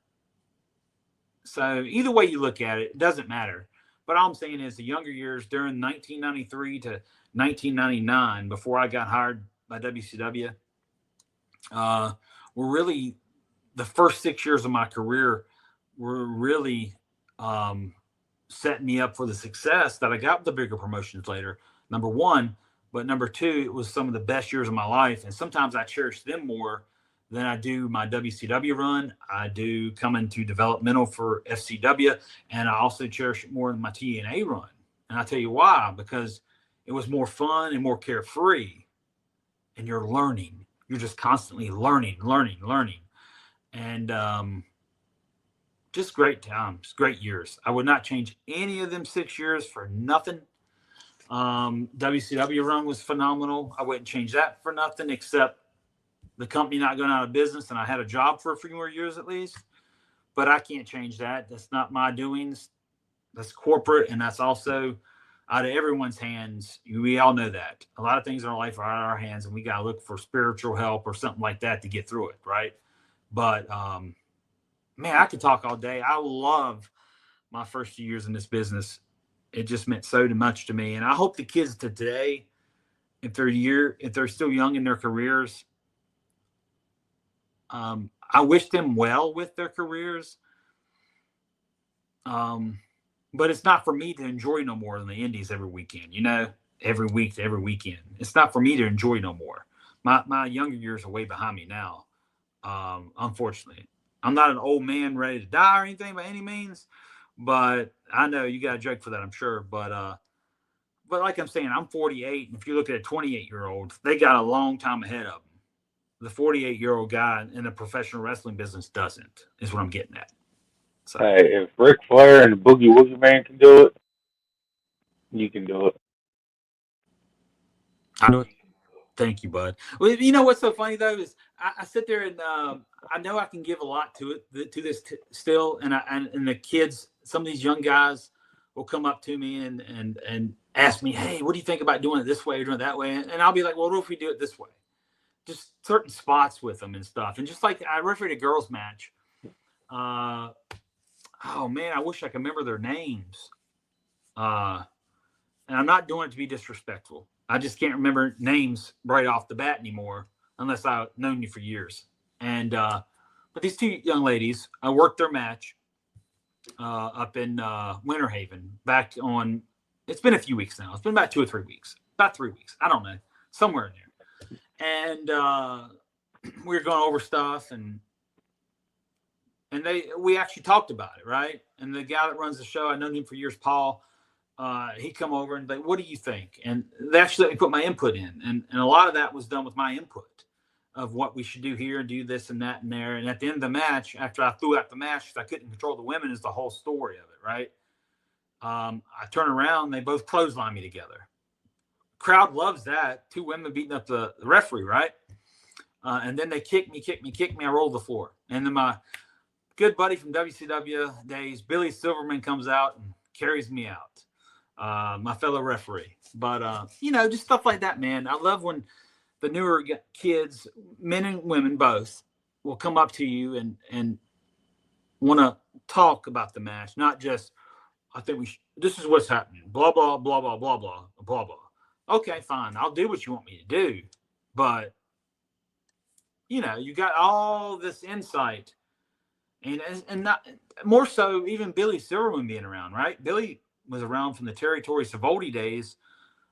So either way you look at it, it doesn't matter. But all I'm saying is the younger years during 1993 to 1999, before I got hired by WCW, were really the first 6 years of my career were really setting me up for the success that I got with the bigger promotions later, number one. But number two, it was some of the best years of my life. And sometimes I cherish them more than I do my WCW run. I do come into developmental for FCW, and I also cherish it more than my TNA run. And I'll tell you why, because it was more fun and more carefree. And you're learning. You're just constantly learning. And just great times, great years. I would not change any of them 6 years for nothing. WCW run was phenomenal. I wouldn't change that for nothing, except the company not going out of business, and I had a job for a few more years at least. But I can't change that. That's not my doings. That's corporate, and that's also out of everyone's hands. We all know that. A lot of things in our life are out of our hands, and we got to look for spiritual help or something like that to get through it, right? But, man, I could talk all day. I love my first few years in this business. It just meant so much to me. And I hope the kids today, if they're still young in their careers, I wish them well with their careers. But it's not for me to enjoy no more than the Indies every weekend, every week to every weekend. It's not for me to enjoy no more. My younger years are way behind me now. Unfortunately, I'm not an old man ready to die or anything by any means, but I know you got a joke for that, I'm sure. But like I'm saying, I'm 48, and if you look at a 28-year-old, they got a long time ahead of them. The 48-year-old guy in the professional wrestling business doesn't, is what I'm getting at. So, hey, if Ric Flair and the Boogie Woogie Man can do it, you can do it. I know. Thank you, bud. Well, you know what's so funny though is I sit there and I know I can give a lot to this still, and the kids, some of these young guys will come up to me and ask me, hey, what do you think about doing it this way or doing it that way? And I'll be like, well, what if we do it this way? Just certain spots with them and stuff. And just like I refereed a girls match. Oh man, I wish I could remember their names. And I'm not doing it to be disrespectful. I just can't remember names right off the bat anymore, unless I've known you for years. And but these two young ladies, I worked their match up in Winter Haven back on. It's been a few weeks now. It's been about 2 or 3 weeks. About 3 weeks. I don't know, somewhere in there. And we were going over stuff, and we actually talked about it, right? And the guy that runs the show, I've known him for years, Paul. He come over and like, what do you think? And they actually let me put my input in. And a lot of that was done with my input of what we should do here and do this and that and there. And at the end of the match, after I threw out the match, I couldn't control the women, is the whole story of it, right? I turn around, they both clothesline me together. Crowd loves that. 2 women beating up the referee, right? And then they kick me. I roll the floor. And then my good buddy from WCW days, Billy Silverman, comes out and carries me out. My fellow referee. But, just stuff like that, man. I love when the newer kids, men and women both, will come up to you and want to talk about the match, not just, I think this is what's happening, blah, blah, blah, blah, blah, blah, blah, blah. Okay, fine. I'll do what you want me to do. But, you know, you got all this insight and not more so even Billy Silverman being around, right? Billy was around from the Territory Savoldi days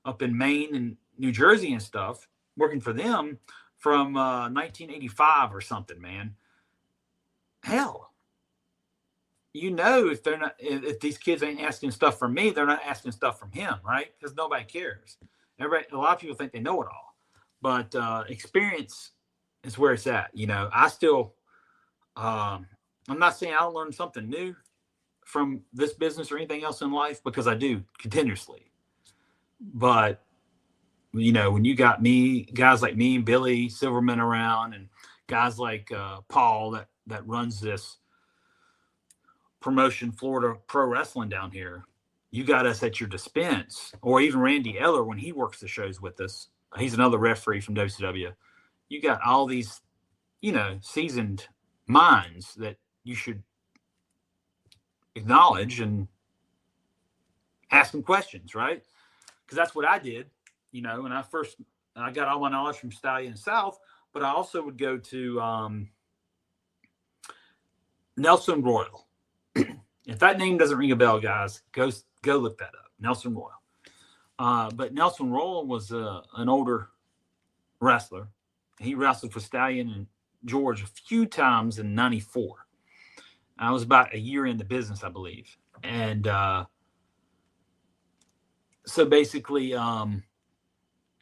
up in Maine and New Jersey and stuff, working for them from 1985 or something, man. Hell, you know, if these kids ain't asking stuff from me, they're not asking stuff from him, right? Because nobody cares. A lot of people think they know it all, but experience is where it's at. You know, I still, I'm not saying I'll learn something new from this business or anything else in life, because I do continuously. But, you know, when you got guys like me and Billy Silverman around, and guys like Paul that runs this promotion, Florida Pro Wrestling down here, you got us at your dispense. Or even Randy Eller, when he works the shows with us, he's another referee from WCW. You got all these, you know, seasoned minds that you should acknowledge and ask them questions, right? Because that's what I did, you know, when I got all my knowledge from Stallion South, but I also would go to Nelson Royal. If that name doesn't ring a bell, guys, go look that up. Nelson Royal. But Nelson Royal was an older wrestler. He wrestled for Stallion and George a few times in '94. I was about a year in the business, I believe. And so basically,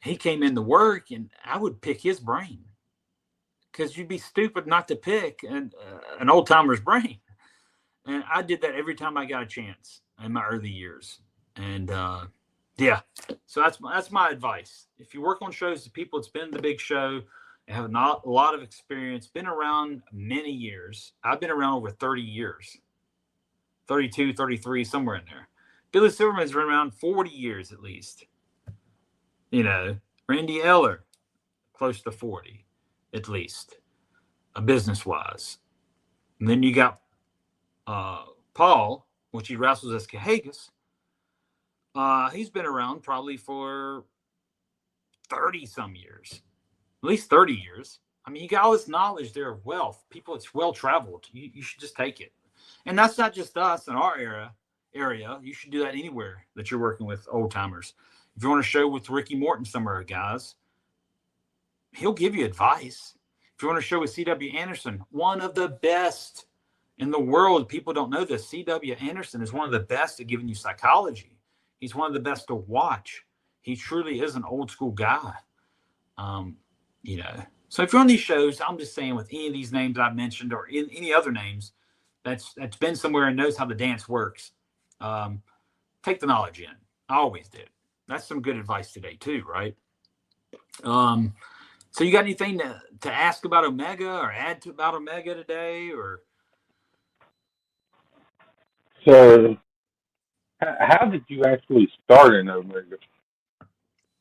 he came into work, and I would pick his brain, because you'd be stupid not to pick an old timer's brain. And I did that every time I got a chance in my early years. And yeah, so that's my advice. If you work on shows, the people that's been in the big show and have not a lot of experience, been around many years. I've been around over 30 years, 32, 33, somewhere in there. Billy Silverman's been around 40 years at least. You know, Randy Eller, close to 40 at least, business-wise. And then you got Paul, which he wrestles as Cahagas. He's been around probably for 30-some years, at least 30 years. I mean, you got all this knowledge there of wealth. People, it's well-traveled. You should just take it. And that's not just us in our area. You should do that anywhere that you're working with old-timers. If you want to show with Ricky Morton somewhere, guys, he'll give you advice. If you want to show with C.W. Anderson, one of the best in the world, people don't know this. C.W. Anderson is one of the best at giving you psychology. He's one of the best to watch. He truly is an old school guy. You know, so if you're on these shows, I'm just saying, with any of these names I've mentioned or any other names that's been somewhere and knows how the dance works, take the knowledge in. I always did. That's some good advice today too, right? So you got anything to ask about Omega or add to about Omega today, or? So, how did you actually start in Omega?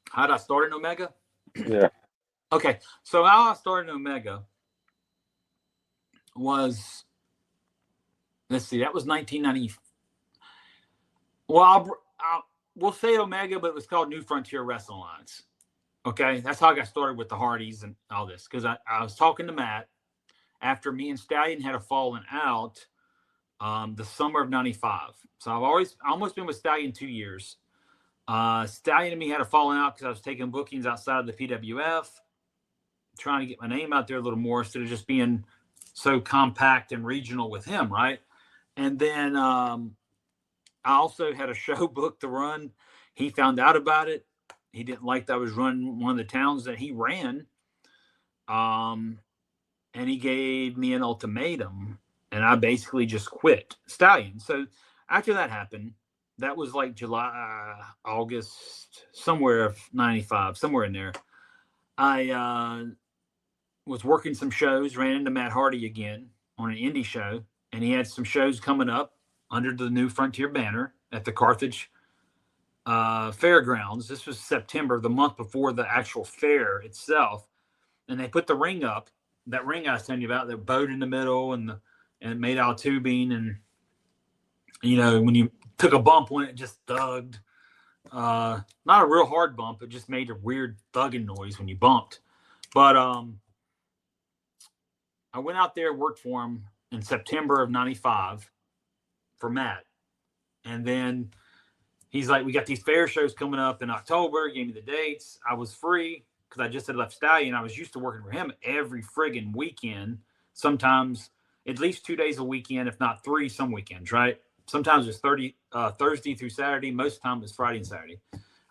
How did I start in Omega? Yeah. Okay, so how I started in Omega was, let's see, that was 1990. Well, we'll say Omega, but it was called New Frontier Wrestling Alliance. Okay, that's how I got started with the Hardys and all this, because I was talking to Matt after me and Stallion had a falling out the summer of '95. So I've almost been with Stallion 2 years. Stallion and me had a falling out because I was taking bookings outside of the PWF, trying to get my name out there a little more instead of just being so compact and regional with him, right? And then I also had a show booked to run. He found out about it. He didn't like that I was running one of the towns that he ran. And he gave me an ultimatum, and I basically just quit Stallion. So after that happened, that was like July, August, somewhere of '95, somewhere in there. I was working some shows, ran into Matt Hardy again on an indie show, and he had some shows coming up under the New Frontier banner at the Carthage fairgrounds. This was September, the month before the actual fair itself. And they put the ring up, that ring I was telling you about, the boat in the middle and made out of tubing. And, when you took a bump on it, it just thugged. Not a real hard bump. It just made a weird thugging noise when you bumped. But I went out there, worked for him in September of 95 for Matt. And then he's like, we got these fair shows coming up in October. He gave me the dates. I was free because I just had left Stallion. I was used to working for him every friggin' weekend, sometimes at least 2 days a weekend, if not 3 some weekends, right? Sometimes it's Thursday through Saturday. Most of the time it's Friday and Saturday.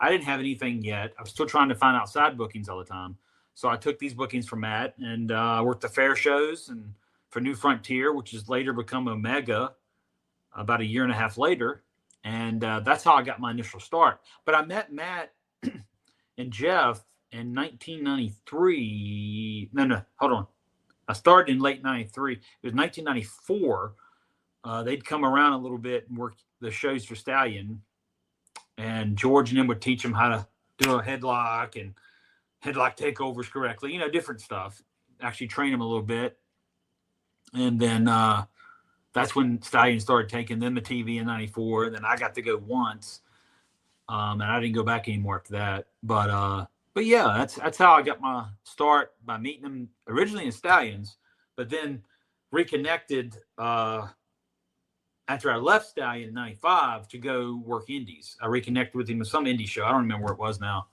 I didn't have anything yet. I was still trying to find outside bookings all the time. So I took these bookings from Matt, and I worked the fair shows and for New Frontier, which has later become Omega about a year and a half later. And that's how I got my initial start. But I met Matt and Jeff in 1993. No, hold on. I started in late 93. It was 1994. They'd come around a little bit and work the shows for Stallion. And George and them would teach them how to do a headlock and headlock takeovers correctly, different stuff. Actually train them a little bit. And then that's when Stallion started taking them the TV in 94. And then I got to go once. And I didn't go back anymore after that. But yeah, that's how I got my start, by meeting them originally in Stallions, but then reconnected after I left Stallion in 95 to go work indies. I reconnected with him with some indie show. I don't remember where it was now.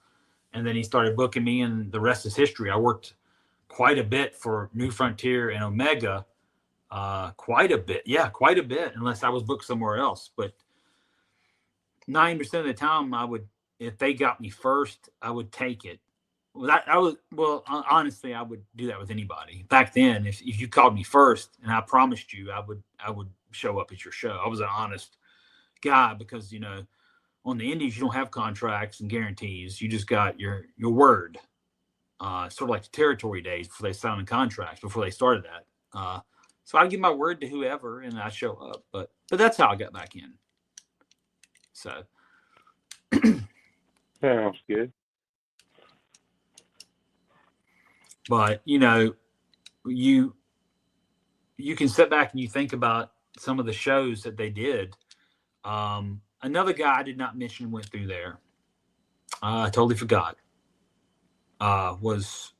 And then he started booking me, and the rest is history. I worked quite a bit for New Frontier and Omega. Quite a bit. Yeah, quite a bit, unless I was booked somewhere else. But 90% of the time, if they got me first, I would take it. Honestly, I would do that with anybody. Back then, if you called me first and I promised you, I would show up at your show. I was an honest guy because, on the indies, you don't have contracts and guarantees. You just got your word. Sort of like the territory days before they signed contracts, before they started that. So I'd give my word to whoever and I'd show up. But that's how I got back in. So. Sounds good. But, you can sit back and you think about some of the shows that they did. Another guy I did not mention went through there. I totally forgot. Was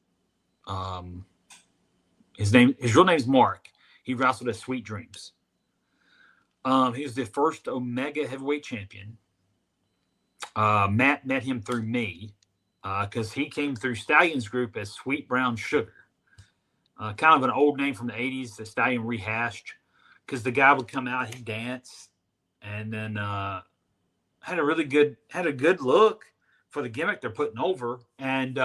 his real name is Mark. He wrestled at Sweet Dreams. He was the first Omega heavyweight champion. Matt met him through me because he came through Stallion's group as Sweet Brown Sugar. Kind of an old name from the 80s that Stallion rehashed because the guy would come out, he'd dance, and then had a good look for the gimmick they're putting over. And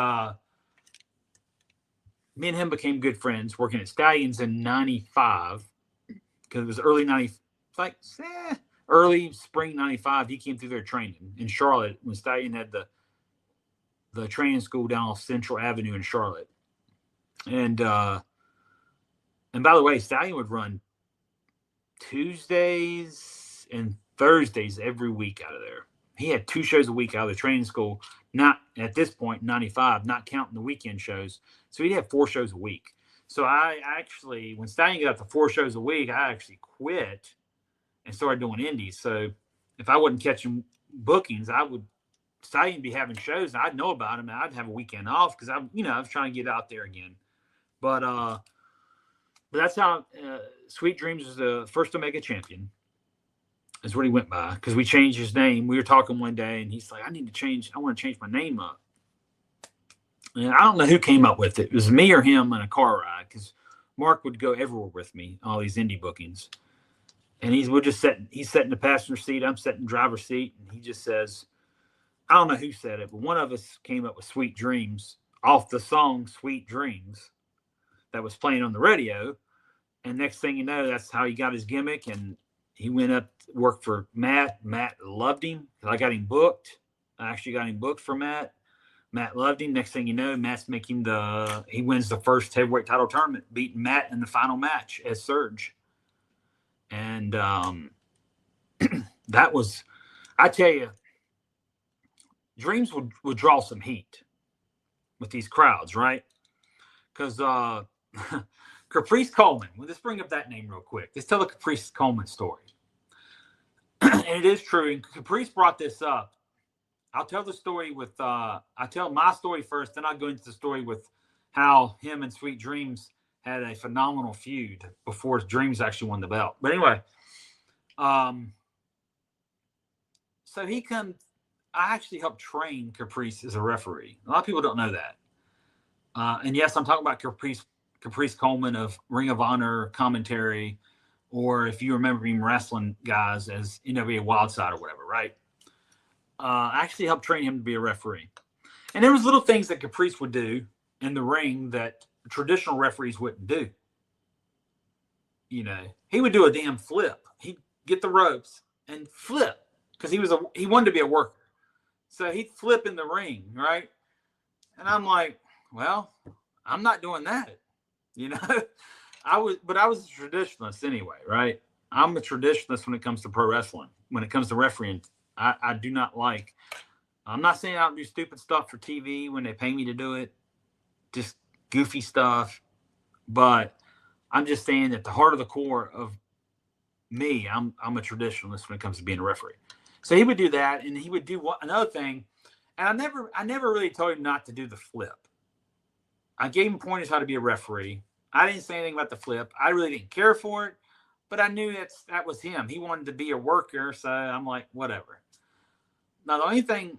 me and him became good friends working at Stallions in 95 because it was early spring 95. He came through their training in Charlotte when Stallion had the training school down off Central Avenue in Charlotte. And by the way, Stallion would run Tuesdays and Thursdays every week out of there. He had 2 shows a week out of the training school, not at this point, 95, not counting the weekend shows. So he'd have 4 shows a week. So I actually, when Stallion got up to 4 shows a week, I actually quit and started doing indies. So if I wasn't catching bookings, Stallion be having shows, and I'd know about him, and I'd have a weekend off because I was trying to get out there again. But that's how Sweet Dreams was the first Omega champion. Is what he went by because we changed his name. We were talking one day, and he's like, I want to change my name up. And I don't know who came up with it. It was me or him in a car ride because Mark would go everywhere with me, all these indie bookings. And he's sitting in the passenger seat. I'm sitting in the driver's seat. And he just says, I don't know who said it, but one of us came up with Sweet Dreams off the song Sweet Dreams that was playing on the radio. And next thing you know, that's how he got his gimmick. And he went up to work for Matt. Matt loved him. I got him booked. I actually got him booked for Matt. Matt loved him. Next thing you know, Matt's he wins the first heavyweight title tournament, beating Matt in the final match as Surge. And that was, I tell you, Dreams would draw some heat with these crowds, right? Because Caprice Coleman, well, let's bring up that name real quick. Let's tell the Caprice Coleman story. And it is true. And Caprice brought this up. I'll tell the story with, I'll tell my story first, then I'll go into the story with how him and Sweet Dreams had a phenomenal feud before Dreams actually won the belt. But anyway, so he comes, I actually helped train Caprice as a referee. A lot of people don't know that. And yes, I'm talking about Caprice Coleman of Ring of Honor commentary, or if you remember him wrestling guys as NWA Wildside or whatever, right? I actually helped train him to be a referee. And there was little things that Caprice would do in the ring that traditional referees wouldn't do. You know, he would do a damn flip. He'd get the ropes and flip because he wanted to be a worker. So he'd flip in the ring, right? And I'm like, well, I'm not doing that. You know, I was a traditionalist anyway, right? I'm a traditionalist when it comes to pro wrestling. When it comes to refereeing, I do not like. I'm not saying I don't do stupid stuff for TV when they pay me to do it, just goofy stuff. But I'm just saying at the heart of the core of me, I'm a traditionalist when it comes to being a referee. So he would do that, and he would do another thing. And I never really told him not to do the flip. I gave him pointers how to be a referee. I didn't say anything about the flip. I really didn't care for it, but I knew that was him. He wanted to be a worker, so I'm like, whatever. Now, the only thing,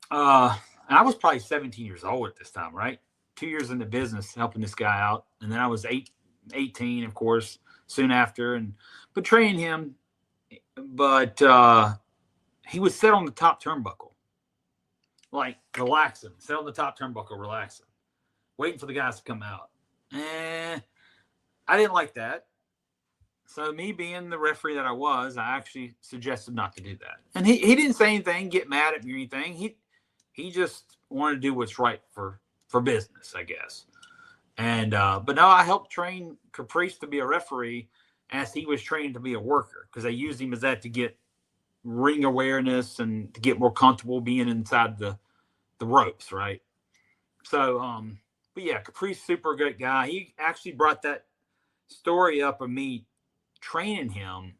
I was probably 17 years old at this time, right? 2 years in the business helping this guy out. And then I was 18, of course, soon after, but training him. But he would sit on the top turnbuckle, like relaxing, sit on the top turnbuckle, relaxing, waiting for the guys to come out. I didn't like that. So me being the referee that I was, I actually suggested not to do that. And he didn't say anything, get mad at me or anything. He just wanted to do what's right for business, I guess. And but no, I helped train Caprice to be a referee as he was trained to be a worker, because I used him as that to get ring awareness and to get more comfortable being inside the ropes, right? So, but yeah, Caprice, super great guy. He actually brought that story up of me training him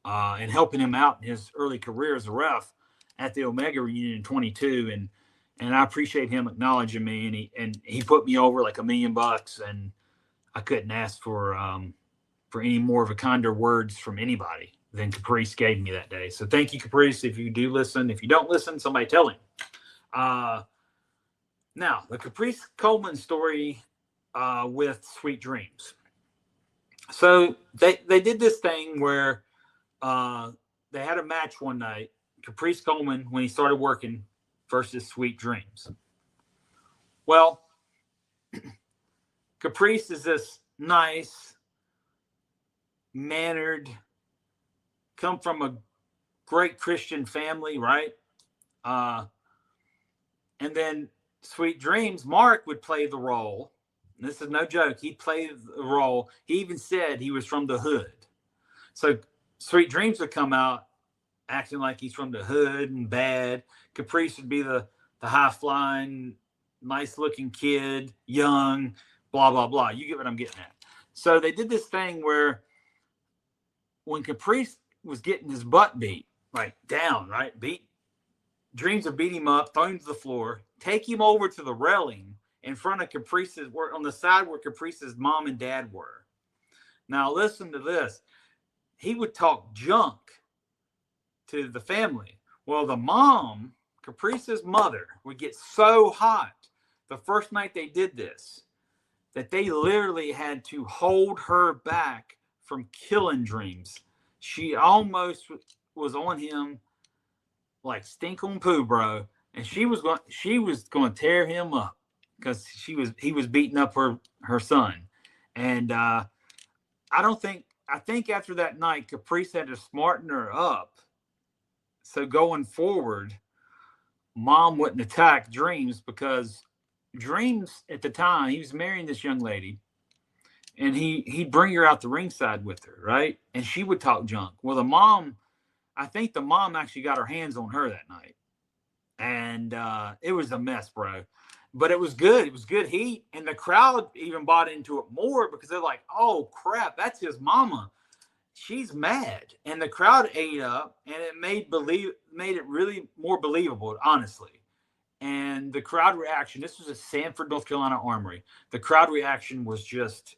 and helping him out in his early career as a ref at the Omega reunion in 22. And I appreciate him acknowledging me, and he put me over like $1 million, and I couldn't ask for any more of a kinder words from anybody than Caprice gave me that day. So thank you, Caprice. If you do listen, if you don't listen, somebody tell him. Now, the Caprice Coleman story with Sweet Dreams. So they did this thing where they had a match one night, Caprice Coleman, when he started working, versus Sweet Dreams. Well, Caprice is this nice, mannered, come from a great Christian family, right? And then Sweet Dreams, Mark would play the role. And this is no joke. He played the role. He even said he was from the hood. So Sweet Dreams would come out acting like he's from the hood and bad. Caprice would be the high-flying, nice-looking kid, young, blah, blah, blah. You get what I'm getting at. So they did this thing where when Caprice was getting his butt beat, like down, right? Dreams would beat him up, throw him to the floor, take him over to the railing in front of Caprice's, on the side where Caprice's mom and dad were. Now listen to this. He would talk junk to the family. Well, the mom, Caprice's mother, would get so hot the first night they did this that they literally had to hold her back from killing Dreams. She almost was on him like stink on poo, bro, and she was going to tear him up because he was beating up her son. And I think after that night, Caprice had to smarten her up. So going forward, mom wouldn't attack Dreams, because Dreams at the time, he was marrying this young lady, and he'd bring her out the ringside with her, right? And she would talk junk. Well, I think the mom actually got her hands on her that night. and it was a mess, bro. But it was good. It was good heat, and the crowd even bought into it more because they're like, "Oh crap, that's his mama. She's mad," and the crowd ate up, and it made it really more believable, honestly. And the crowd reaction. This was at Sanford, North Carolina Armory. The crowd reaction was just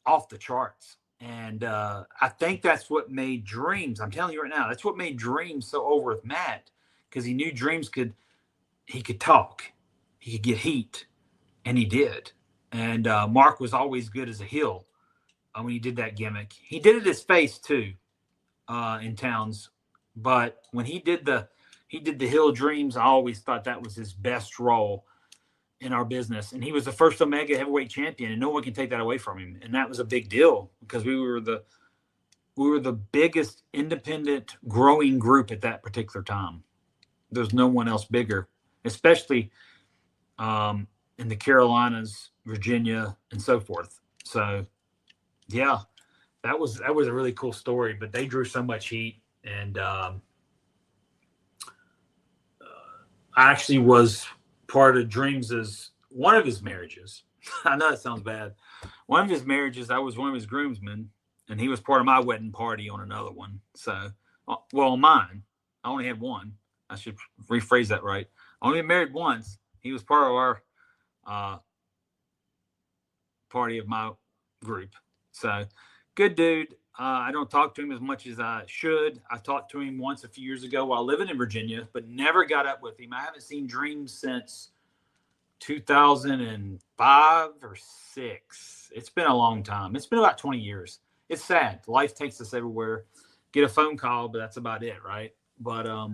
off the charts, and I think that's what made Dreams. I'm telling you right now, that's what made Dreams so over with Matt, because he knew Dreams could talk, he could get heat, and he did. And Mark was always good as a heel when he did that gimmick. He did it his face too in Towns, but when he did the heel Dreams, I always thought that was his best role in our business. And he was the first Omega heavyweight champion, and no one can take that away from him. And that was a big deal because we were the biggest independent growing group at that particular time. There's no one else bigger, especially in the Carolinas, Virginia, and so forth. So yeah, that was a really cool story, but they drew so much heat. And I actually was part of Dreams's one of his marriages. I know it sounds bad. One of his marriages, I was one of his groomsmen, and he was part of my wedding party on another one. So, well, mine, I only had one. I should rephrase that right. I only been married once. He was part of our party of my group. So, good dude. I don't talk to him as much as I should. I talked to him once a few years ago while living in Virginia, but never got up with him. I haven't seen Dreams since 2005 or 6. It's been a long time. It's been about 20 years. It's sad. Life takes us everywhere. Get a phone call, but that's about it, right? But I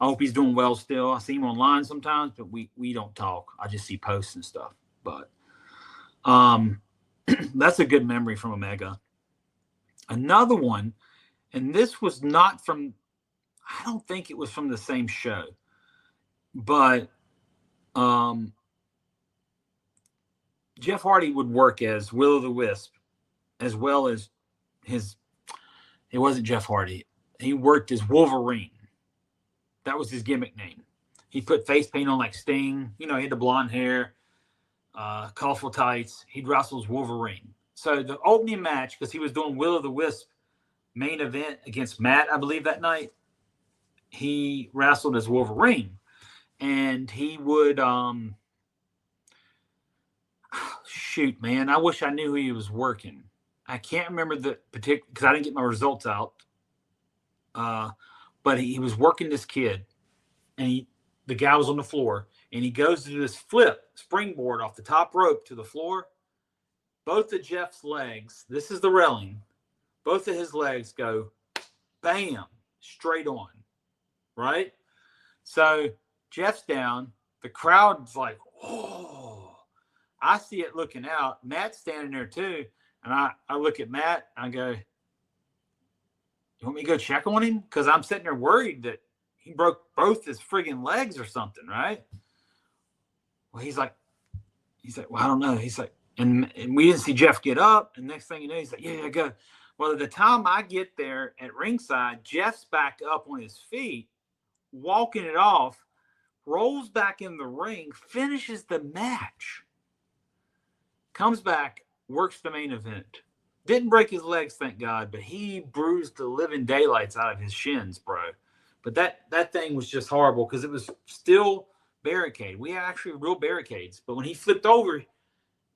hope he's doing well still. I see him online sometimes, but we don't talk. I just see posts and stuff. But that's a good memory from Omega. Another one, and this was not from, I don't think it was from the same show, but Jeff Hardy would work as Will-O-the-Wisp, as well as it wasn't Jeff Hardy. He worked as Wolverine. That was his gimmick name. He put face paint on like Sting. He had the blonde hair, colorful tights. He'd wrestle as Wolverine. So the opening match, because he was doing Will-O-the-Wisp main event against Matt, I believe, that night, he wrestled as Wolverine. And he would, shoot, man, I wish I knew who he was working. I can't remember the particular, because I didn't get my results out. But he was working this kid, and the guy was on the floor, and he goes to do this springboard off the top rope to the floor. Both of Jeff's legs, this is the railing, both of his legs go bam, straight on, right? So Jeff's down. The crowd's like, oh. I see it looking out. Matt's standing there too. And I look at Matt, and I go, you want me to go check on him? Because I'm sitting there worried that he broke both his friggin' legs or something, right? Well, he's like, well, I don't know. He's like, and we didn't see Jeff get up. And next thing you know, he's like, yeah, go. Well, at the time I get there at ringside, Jeff's back up on his feet, walking it off, rolls back in the ring, finishes the match, comes back, works the main event. Didn't break his legs, thank God, but he bruised the living daylights out of his shins, bro. But that thing was just horrible because it was still barricade. We had actually real barricades. But when he flipped over,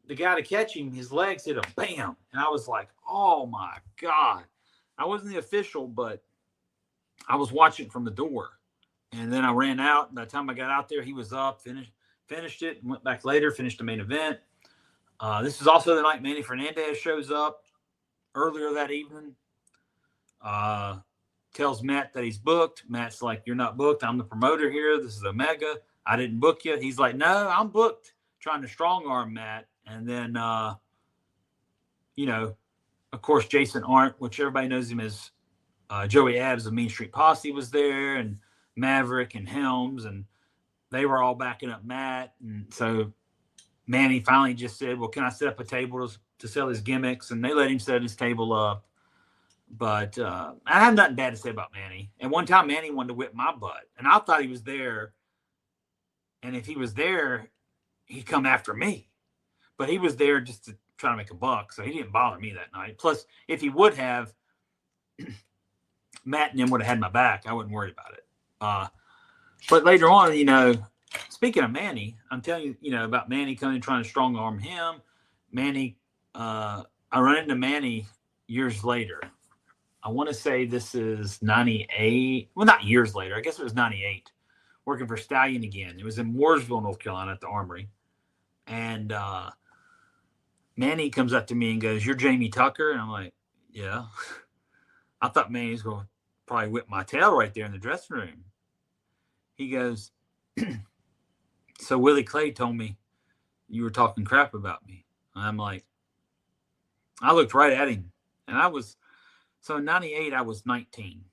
the guy to catch him, his legs hit him, bam. And I was like, oh, my God. I wasn't the official, but I was watching from the door. And then I ran out. By the time I got out there, he was up, finished it, went back later, finished the main event. This is also the night Manny Fernandez shows up earlier that evening. Tells Matt that he's booked. Matt's like, you're not booked. I'm the promoter here. This is Omega. I didn't book you. He's like, no, I'm booked. Trying to strong arm Matt. And then, of course, Jason Arndt, which everybody knows him as Joey Abs of Mean Street Posse, was there, and Maverick and Helms, and they were all backing up Matt. And so Manny finally just said, well, can I set up a table to sell his gimmicks? And they let him set his table up. But I have nothing bad to say about Manny. And one time Manny wanted to whip my butt. And I thought he was there And if he was there, he'd come after me. But he was there just to try to make a buck, so he didn't bother me that night. Plus, if he would have, Matt and him would have had my back. I wasn't worried about it. But later on, speaking of Manny, I'm telling you, about Manny coming trying to strong arm him. Manny, I run into Manny years later. I want to say this is 98. Well, not years later. I guess it was 98. Working for Stallion again. It was in Mooresville, North Carolina at the Armory. And Manny comes up to me and goes, "You're Jamie Tucker?" And I'm like, "Yeah." I thought Manny was going to probably whip my tail right there in the dressing room. He goes, "So Willie Clay told me you were talking crap about me." And I'm like, I looked right at him. And so in 98, I was 19.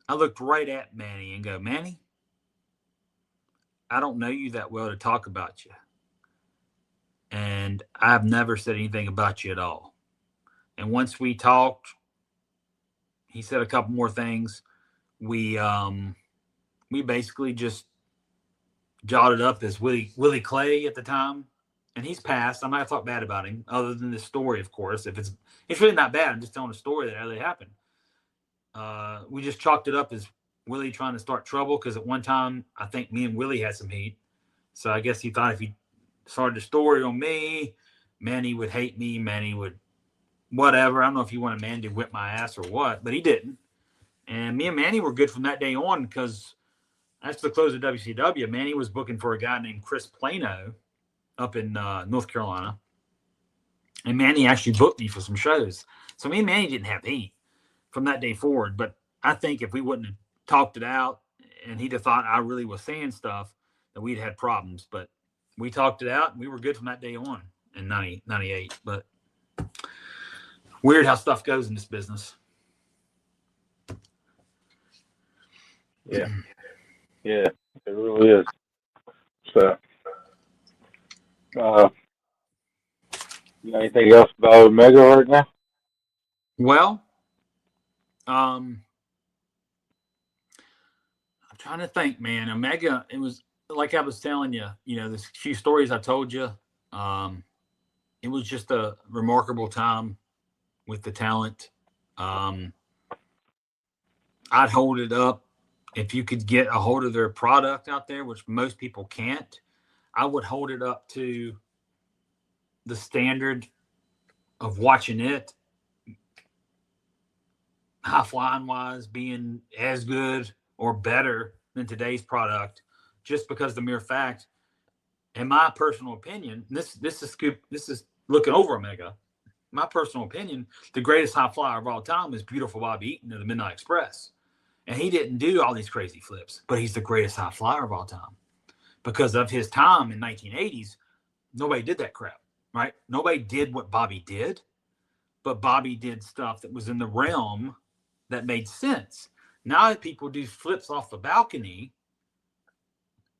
I looked right at Manny and go, "Manny, I don't know you that well to talk about you. And I've never said anything about you at all." And once we talked, he said a couple more things. We basically just jotted up as Willie Clay at the time. And he's passed. I'm not gonna talk bad about him, other than this story, of course. If it's really not bad. I'm just telling a story that really happened. We just chalked it up as Willie trying to start trouble, because at one time I think me and Willie had some heat. So I guess he thought if he started the story on me, Manny would hate me. Manny would whatever. I don't know if he wanted Manny to whip my ass or what, but he didn't. And me and Manny were good from that day on, because after the close of WCW, Manny was booking for a guy named Chris Plano up in North Carolina. And Manny actually booked me for some shows. So me and Manny didn't have heat from that day forward. But I think if we wouldn't have talked it out and he'd have thought I really was saying stuff, that we'd had problems. But we talked it out and we were good from that day on in 98. But weird how stuff goes in this business. Yeah, it really is. So, you got anything else about Omega right now? Well, I'm trying to think, man. Omega, it was like I was telling you, this few stories I told you. It was just a remarkable time with the talent. I'd hold it up. If you could get a hold of their product out there, which most people can't, I would hold it up to the standard of watching it, high flying wise, being as good or better than today's product, just because the mere fact, in my personal opinion, this is looking over Omega. My personal opinion, the greatest high flyer of all time is Beautiful Bobby Eaton of the Midnight Express. And he didn't do all these crazy flips, but he's the greatest high flyer of all time. Because of his time in 1980s, nobody did that crap, right? Nobody did what Bobby did, but Bobby did stuff that was in the realm that made sense. Now that people do flips off the balcony,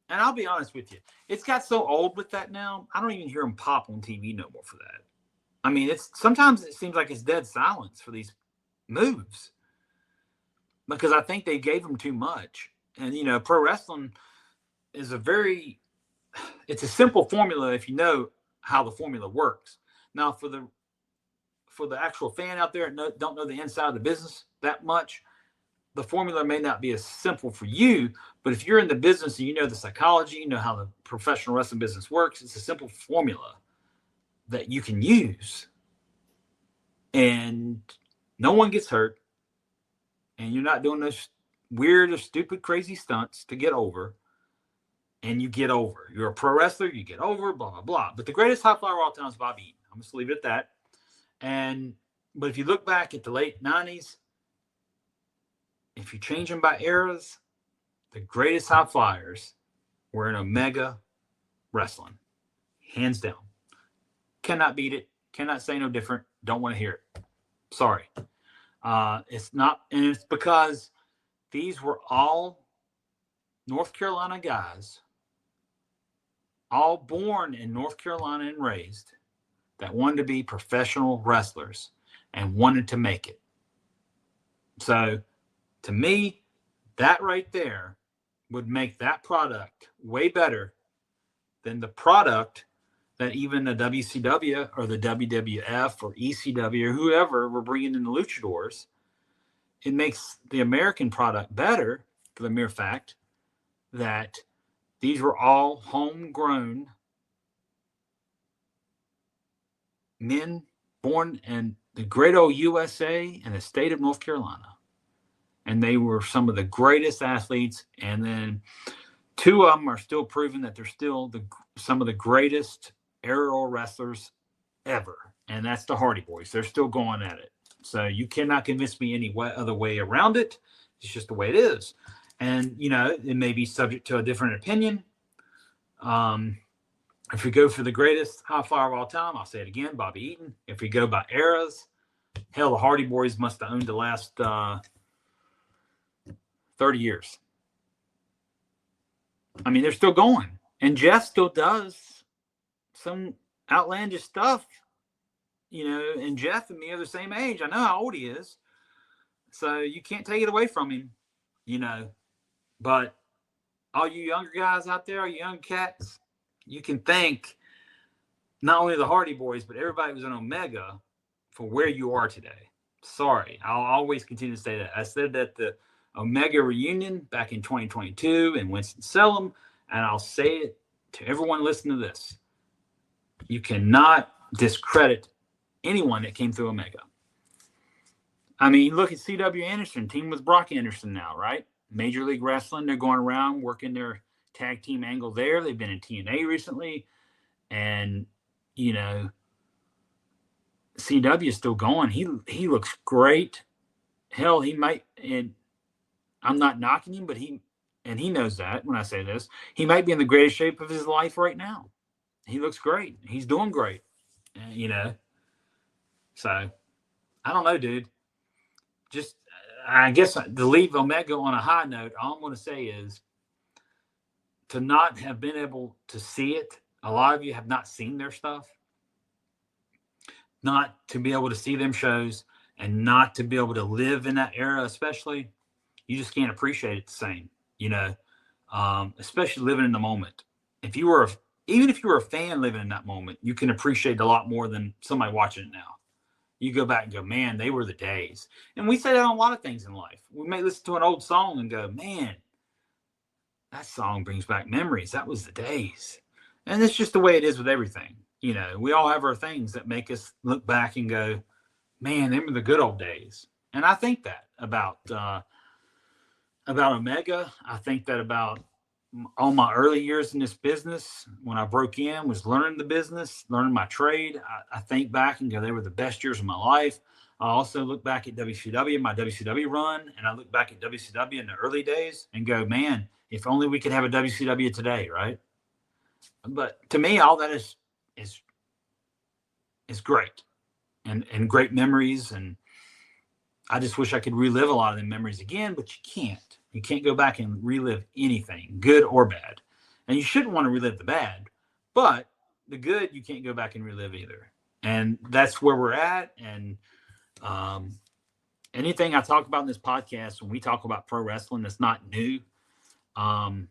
and I'll be honest with you, it's got so old with that now, I don't even hear them pop on TV no more for that. I mean, sometimes it seems like it's dead silence for these moves, because I think they gave them too much. And, pro wrestling is it's a simple formula if you know how the formula works. Now, for the actual fan out there that don't know the inside of the business that much, the formula may not be as simple for you, but if you're in the business and you know the psychology, you know how the professional wrestling business works, it's a simple formula that you can use. And no one gets hurt. And you're not doing those weird or stupid, crazy stunts to get over. And you get over. You're a pro wrestler, you get over, blah, blah, blah. But the greatest high flyer of all time is Bobby Eaton. I'm just leave it at that. But if you look back at the late 90s, if you change them by eras, the greatest high flyers were in Omega wrestling. Hands down. Cannot beat it. Cannot say no different. Don't want to hear it. Sorry. It's not, and it's because these were all North Carolina guys, all born in North Carolina and raised, that wanted to be professional wrestlers and wanted to make it. So, to me, that right there would make that product way better than the product that even the WCW or the WWF or ECW or whoever were bringing in the luchadors. It makes the American product better for the mere fact that these were all homegrown men born in the great old USA and the state of North Carolina. And they were some of the greatest athletes. And then two of them are still proving that they're still some of the greatest aerial wrestlers ever. And that's the Hardy Boys. They're still going at it. So you cannot convince me any other way around it. It's just the way it is. And, you know, it may be subject to a different opinion. If we go for the greatest high flyer of all time, I'll say it again, Bobby Eaton. If we go by eras, hell, the Hardy Boys must have owned the last 30 years. I mean, they're still going. And Jeff still does some outlandish stuff, you know, and Jeff and me are the same age. I know how old he is. So you can't take it away from him, you know. But all you younger guys out there, all you young cats, you can thank not only the Hardy Boys, but everybody who's on Omega for where you are today. Sorry, I'll always continue to say that. I said that the Omega reunion back in 2022 in Winston-Salem, and I'll say it to everyone listening to this. You cannot discredit anyone that came through Omega. I mean, look at C.W. Anderson, team with Brock Anderson now, right? Major League Wrestling, they're going around working their tag team angle there. They've been in TNA recently. And, you know, CW is still going. He looks great. Hell, he might, and I'm not knocking him, but he knows that when I say this, he might be in the greatest shape of his life right now. He looks great. He's doing great, you know. So, I don't know, dude. Just, I guess to leave Omega on a high note, all I'm going to say is to not have been able to see it. A lot of you have not seen their stuff. Not to be able to see them shows and not to be able to live in that era, especially, you just can't appreciate it the same, you know, especially living in the moment. Even if you were a fan living in that moment, you can appreciate it a lot more than somebody watching it now. You go back and go, man, they were the days. And we say that on a lot of things in life. We may listen to an old song and go, man, that song brings back memories. That was the days. And it's just the way it is with everything. You know, we all have our things that make us look back and go, man, them were the good old days. And I think that about Omega. I think that about all my early years in this business, when I broke in, was learning the business, learning my trade. I think back and go, they were the best years of my life. I also look back at WCW, my WCW run, and I look back at WCW in the early days and go, man, if only we could have a WCW today, right? But to me, all that is great and great memories. And I just wish I could relive a lot of the memories again, but you can't. You can't go back and relive anything, good or bad. And you shouldn't want to relive the bad, but the good, you can't go back and relive either. And that's where we're at. And anything I talk about in this podcast, when we talk about pro wrestling, that's not new. All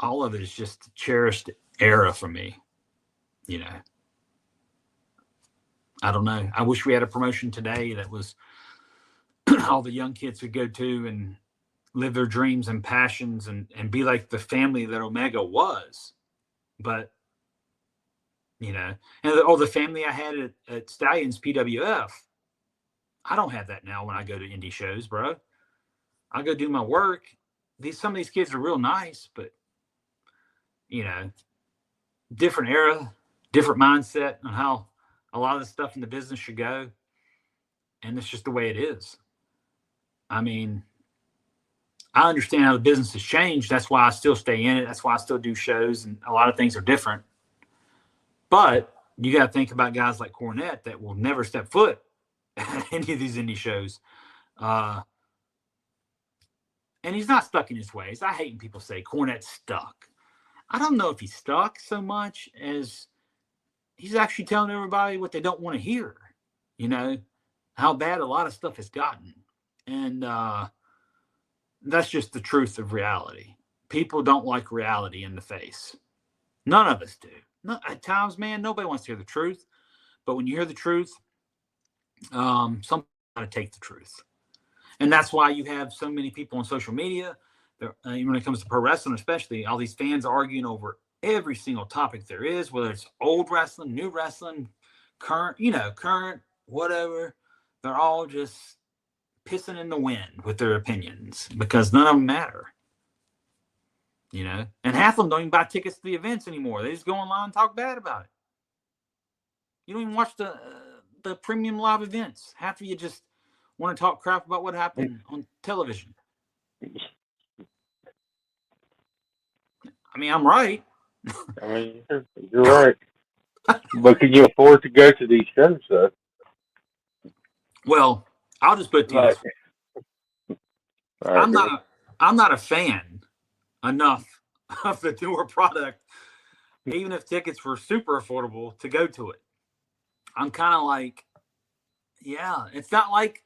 of it is just a cherished era for me. You know, I don't know. I wish we had a promotion today that was all the young kids would go to and live their dreams and passions and be like the family that Omega was. But, you know, and the family I had at Stallions PWF, I don't have that now when I go to indie shows, bro. I go do my work. Some of these kids are real nice, but, you know, different era, different mindset on how a lot of the stuff in the business should go. And it's just the way it is. I mean, I understand how the business has changed. That's why I still stay in it. That's why I still do shows, and a lot of things are different. But you got to think about guys like Cornette that will never step foot at any of these indie shows. And he's not stuck in his ways. I hate when people say Cornette's stuck. I don't know if he's stuck so much as he's actually telling everybody what they don't want to hear, you know, how bad a lot of stuff has gotten. And that's just the truth of reality. People don't like reality in the face. None of us do. No, at times, man, nobody wants to hear the truth. But when you hear the truth, some got to take the truth. And that's why you have so many people on social media, when it comes to pro wrestling, especially, all these fans arguing over every single topic there is, whether it's old wrestling, new wrestling, current, whatever. They're all just pissing in the wind with their opinions because none of them matter. And half of them don't even buy tickets to the events anymore. They just go online and talk bad about it. You don't even watch the premium live events. Half of you just want to talk crap about what happened on television. I mean, I'm right. I mean, you're right. But can you afford to go to these shows, though? Well, I'll just put it to you this way. I'm not a fan enough of the newer product, even if tickets were super affordable, to go to it. I'm kind of like, yeah, it's not like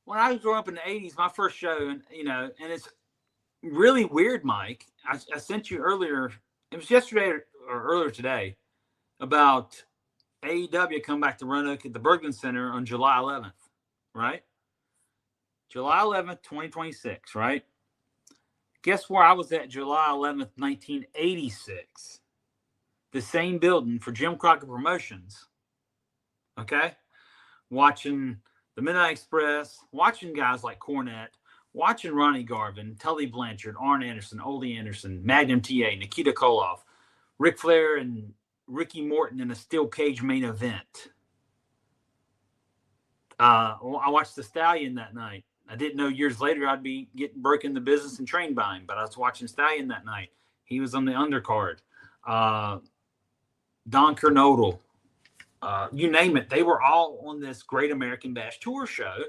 when I was growing up in the 80s, my first show, and it's really weird, Mike. I sent you earlier, it was yesterday or earlier today, about AEW come back to Roanoke at the Berglund Center on July 11th, right? July 11th, 2026, right? Guess where I was at July 11th, 1986? The same building for Jim Crockett Promotions, okay? Watching the Midnight Express, watching guys like Cornette, watching Ronnie Garvin, Tully Blanchard, Arn Anderson, Ole Anderson, Magnum TA, Nikita Koloff, Ric Flair, and Ricky Morton in a steel cage main event. I watched the Stallion that night. I didn't know years later I'd be getting broken in the business and trained by him, but I was watching Stallion that night. He was on the undercard. Don Kernodle, you name it. They were all on this Great American Bash Tour show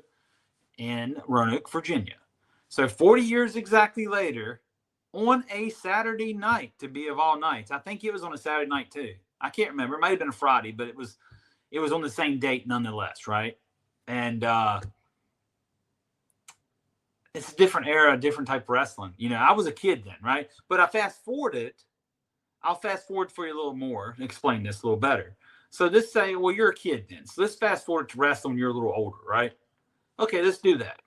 in Roanoke, Virginia. So 40 years exactly later, on a Saturday night, to be of all nights. I think it was on a Saturday night too. I can't remember. It might have been a Friday, but it was on the same date nonetheless, right? And it's a different era, different type of wrestling. I was a kid then, right? But I'll fast forward for you a little more and explain this a little better. So let's say, well, you're a kid then. So let's fast forward to wrestling when you're a little older, right? Okay, let's do that.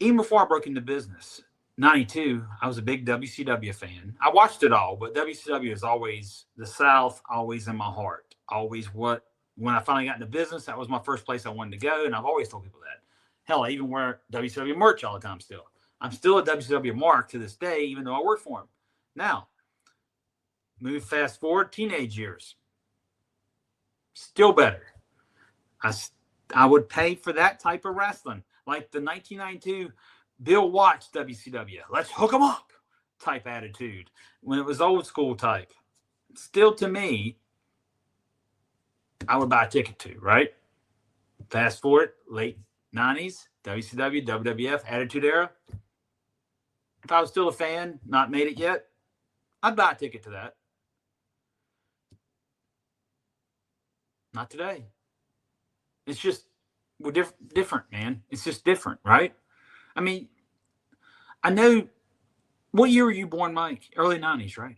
Even before I broke into business, 92, I was a big WCW fan. I watched it all, but WCW is always the South, always in my heart. Always when I finally got into business, that was my first place I wanted to go, and I've always told people that. Hell, I even wear WCW merch all the time still. I'm still a WCW mark to this day, even though I work for them. Now, fast forward, teenage years. Still better. I would pay for that type of wrestling, like the 1992 Bill Watts WCW. Let's hook them up type attitude when it was old school type. Still, to me, I would buy a ticket to, right? Fast forward, late 90s, WCW, WWF, Attitude Era. If I was still a fan, not made it yet, I'd buy a ticket to that. Not today. It's just, we're different, man. It's just different, right? I mean, I know, what year were you born, Mike? Early 90s, right?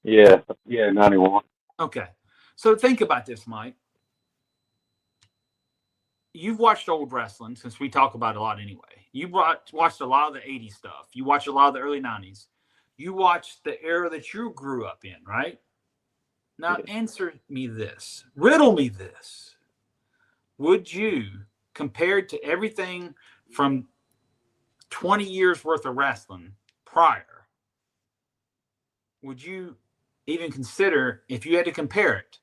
Yeah, 91. Okay. So think about this, Mike. You've watched old wrestling, since we talk about it a lot anyway. You watched a lot of the 80s stuff. You watched a lot of the early 90s. You watched the era that you grew up in, right? Now, answer me this. Riddle me this. Would you, compared to everything from 20 years worth of wrestling prior, would you even consider, if you had to compare it,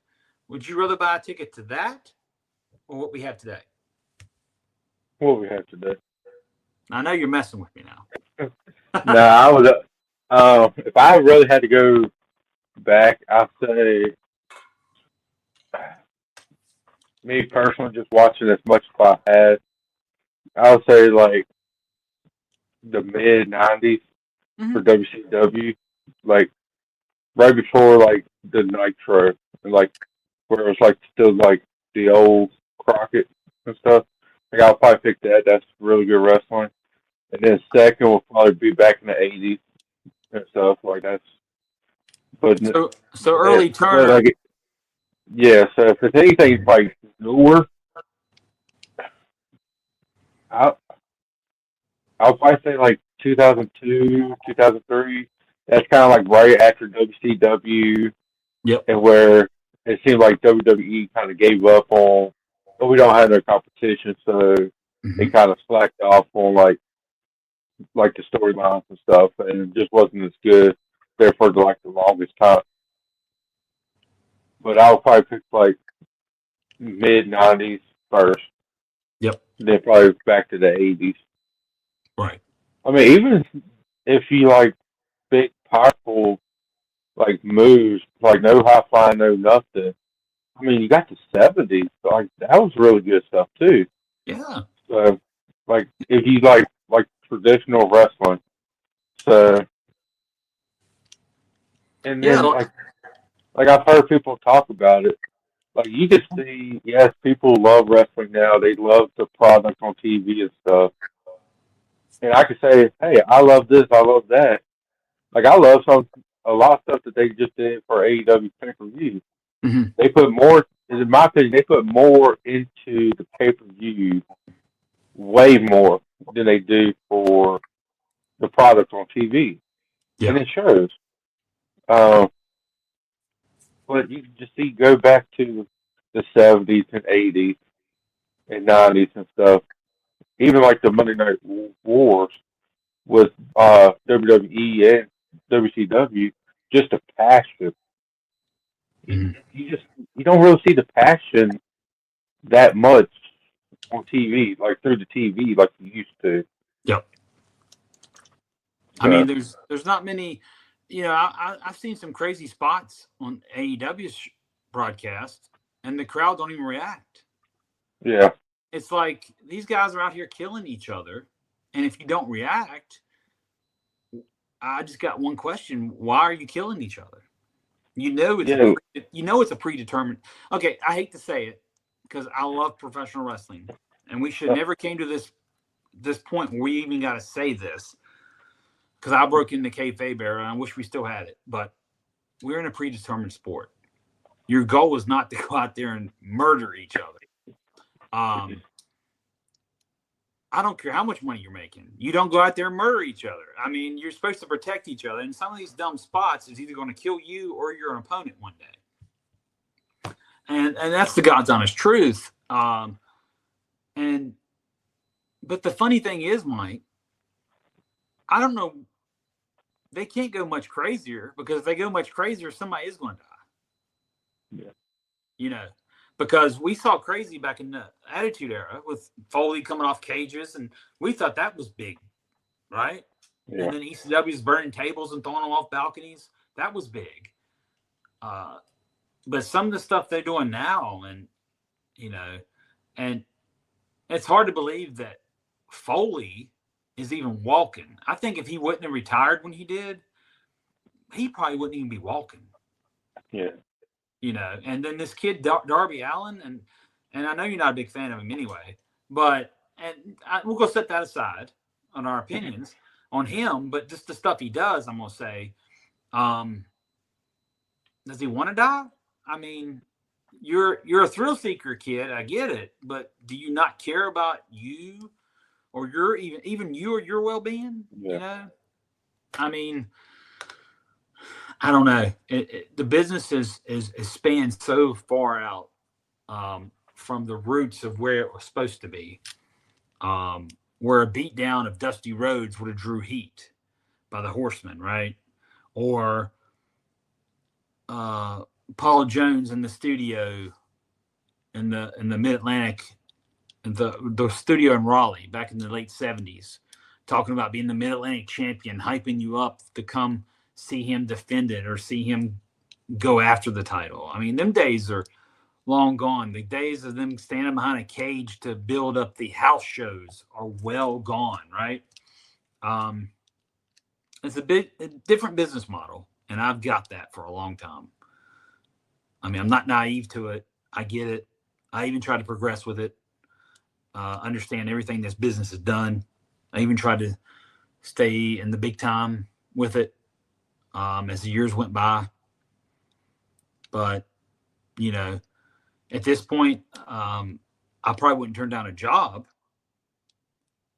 would you rather buy a ticket to that or what we have today? What we have today. I know you're messing with me now. No, I was. If I really had to go back, I'd say, me personally, just watching as much as I had, I would say like the mid '90s for WCW, like right before like the Nitro, and like where it was like still like the old Crockett and stuff. Like I'll probably pick that. That's really good wrestling. And then second will probably be back in the '80s and stuff like that. But So early but, Turner. like, yeah. So if it's anything like newer, I I'll probably say like 2002, 2003. That's kind of like right after WCW, Yep. and where it seemed like WWE kind of gave up on, but we don't have no competition, so they Mhm. kind of slacked off on like the storylines and stuff, and it just wasn't as good there for like the longest time. But I'll probably pick like mid '90s first, Yep. then probably back to the '80s. Right. I mean, even if you like big, powerful like moves, like no high flying, no nothing. I mean, you got the '70s, like that was really good stuff too. Yeah. So, like if you like traditional wrestling, so and Yeah. then like I've heard people talk about it. Like you can see, yes, people love wrestling now. They love the product on TV and stuff. And I could say, hey, I love this, I love that. Like I love a lot of stuff that they just did for AEW pay per view. Mhm. They put more, in my opinion, they put more into the pay per view, way more than they do for the product on TV, and Yeah. it shows. Um, but you can just see, go back to the '70s and '80s and '90s and stuff. Even like the Monday Night Wars with WWE and WCW, just a passion. You, Mhm. you don't really see the passion that much on TV, like through the TV, like you used to. Yep. I mean, So there's not many. I've seen some crazy spots on AEW's broadcast, and the crowd don't even react. yeah, It's like these guys are out here killing each other, and if you don't react, I just got one question: why are you killing each other? yeah, It's a predetermined. Okay, I hate to say it because I love professional wrestling, and we should uh, never came to this point where we even got to say this because I broke into kayfabe era, and I wish we still had it. But we're in a predetermined sport. Your goal is not to go out there and murder each other. I don't care how much money you're making. You don't go out there and murder each other. I mean, you're supposed to protect each other. And some of these dumb spots is either going to kill you or your opponent one day. And that's the God's honest truth. And but the funny thing is, Mike, I don't know. They can't go much crazier because if they go much crazier, somebody is going to die. yeah, You know, because we saw crazy back in the Attitude Era with Foley coming off cages, and we thought that was big, right? yeah, And then ECW's burning tables and throwing them off balconies. That was big. But some of the stuff they're doing now, and you know, and it's hard to believe that Foley is even walking. I think if he wouldn't have retired when he did, he probably wouldn't even be walking. yeah. And then this kid Darby Allin, and I know you're not a big fan of him anyway, but we'll go set that aside on our opinions on him, but just the stuff he does, I'm gonna say, does he want to die? I mean, you're a thrill seeker, kid. I get it, but do you not care about you or your even you or your well being? Yeah. I mean, I don't know. The business is spanned so far out from the roots of where it was supposed to be. Where a beatdown of Dusty Rhodes would have drew heat by the Horsemen, right? Or Paul Jones in the studio in the Mid Atlantic, the studio in Raleigh back in the late '70s, talking about being the Mid Atlantic champion, hyping you up to come see him defend it or see him go after the title. I mean, them days are long gone. The days of them standing behind a cage to build up the house shows are well gone, right? It's a different business model, and I've got that for a long time. I mean, I'm not naive to it. I get it. I even try to progress with it, understand everything this business has done. I even tried to stay in the big time with it as the years went by. But, at this point, I probably wouldn't turn down a job.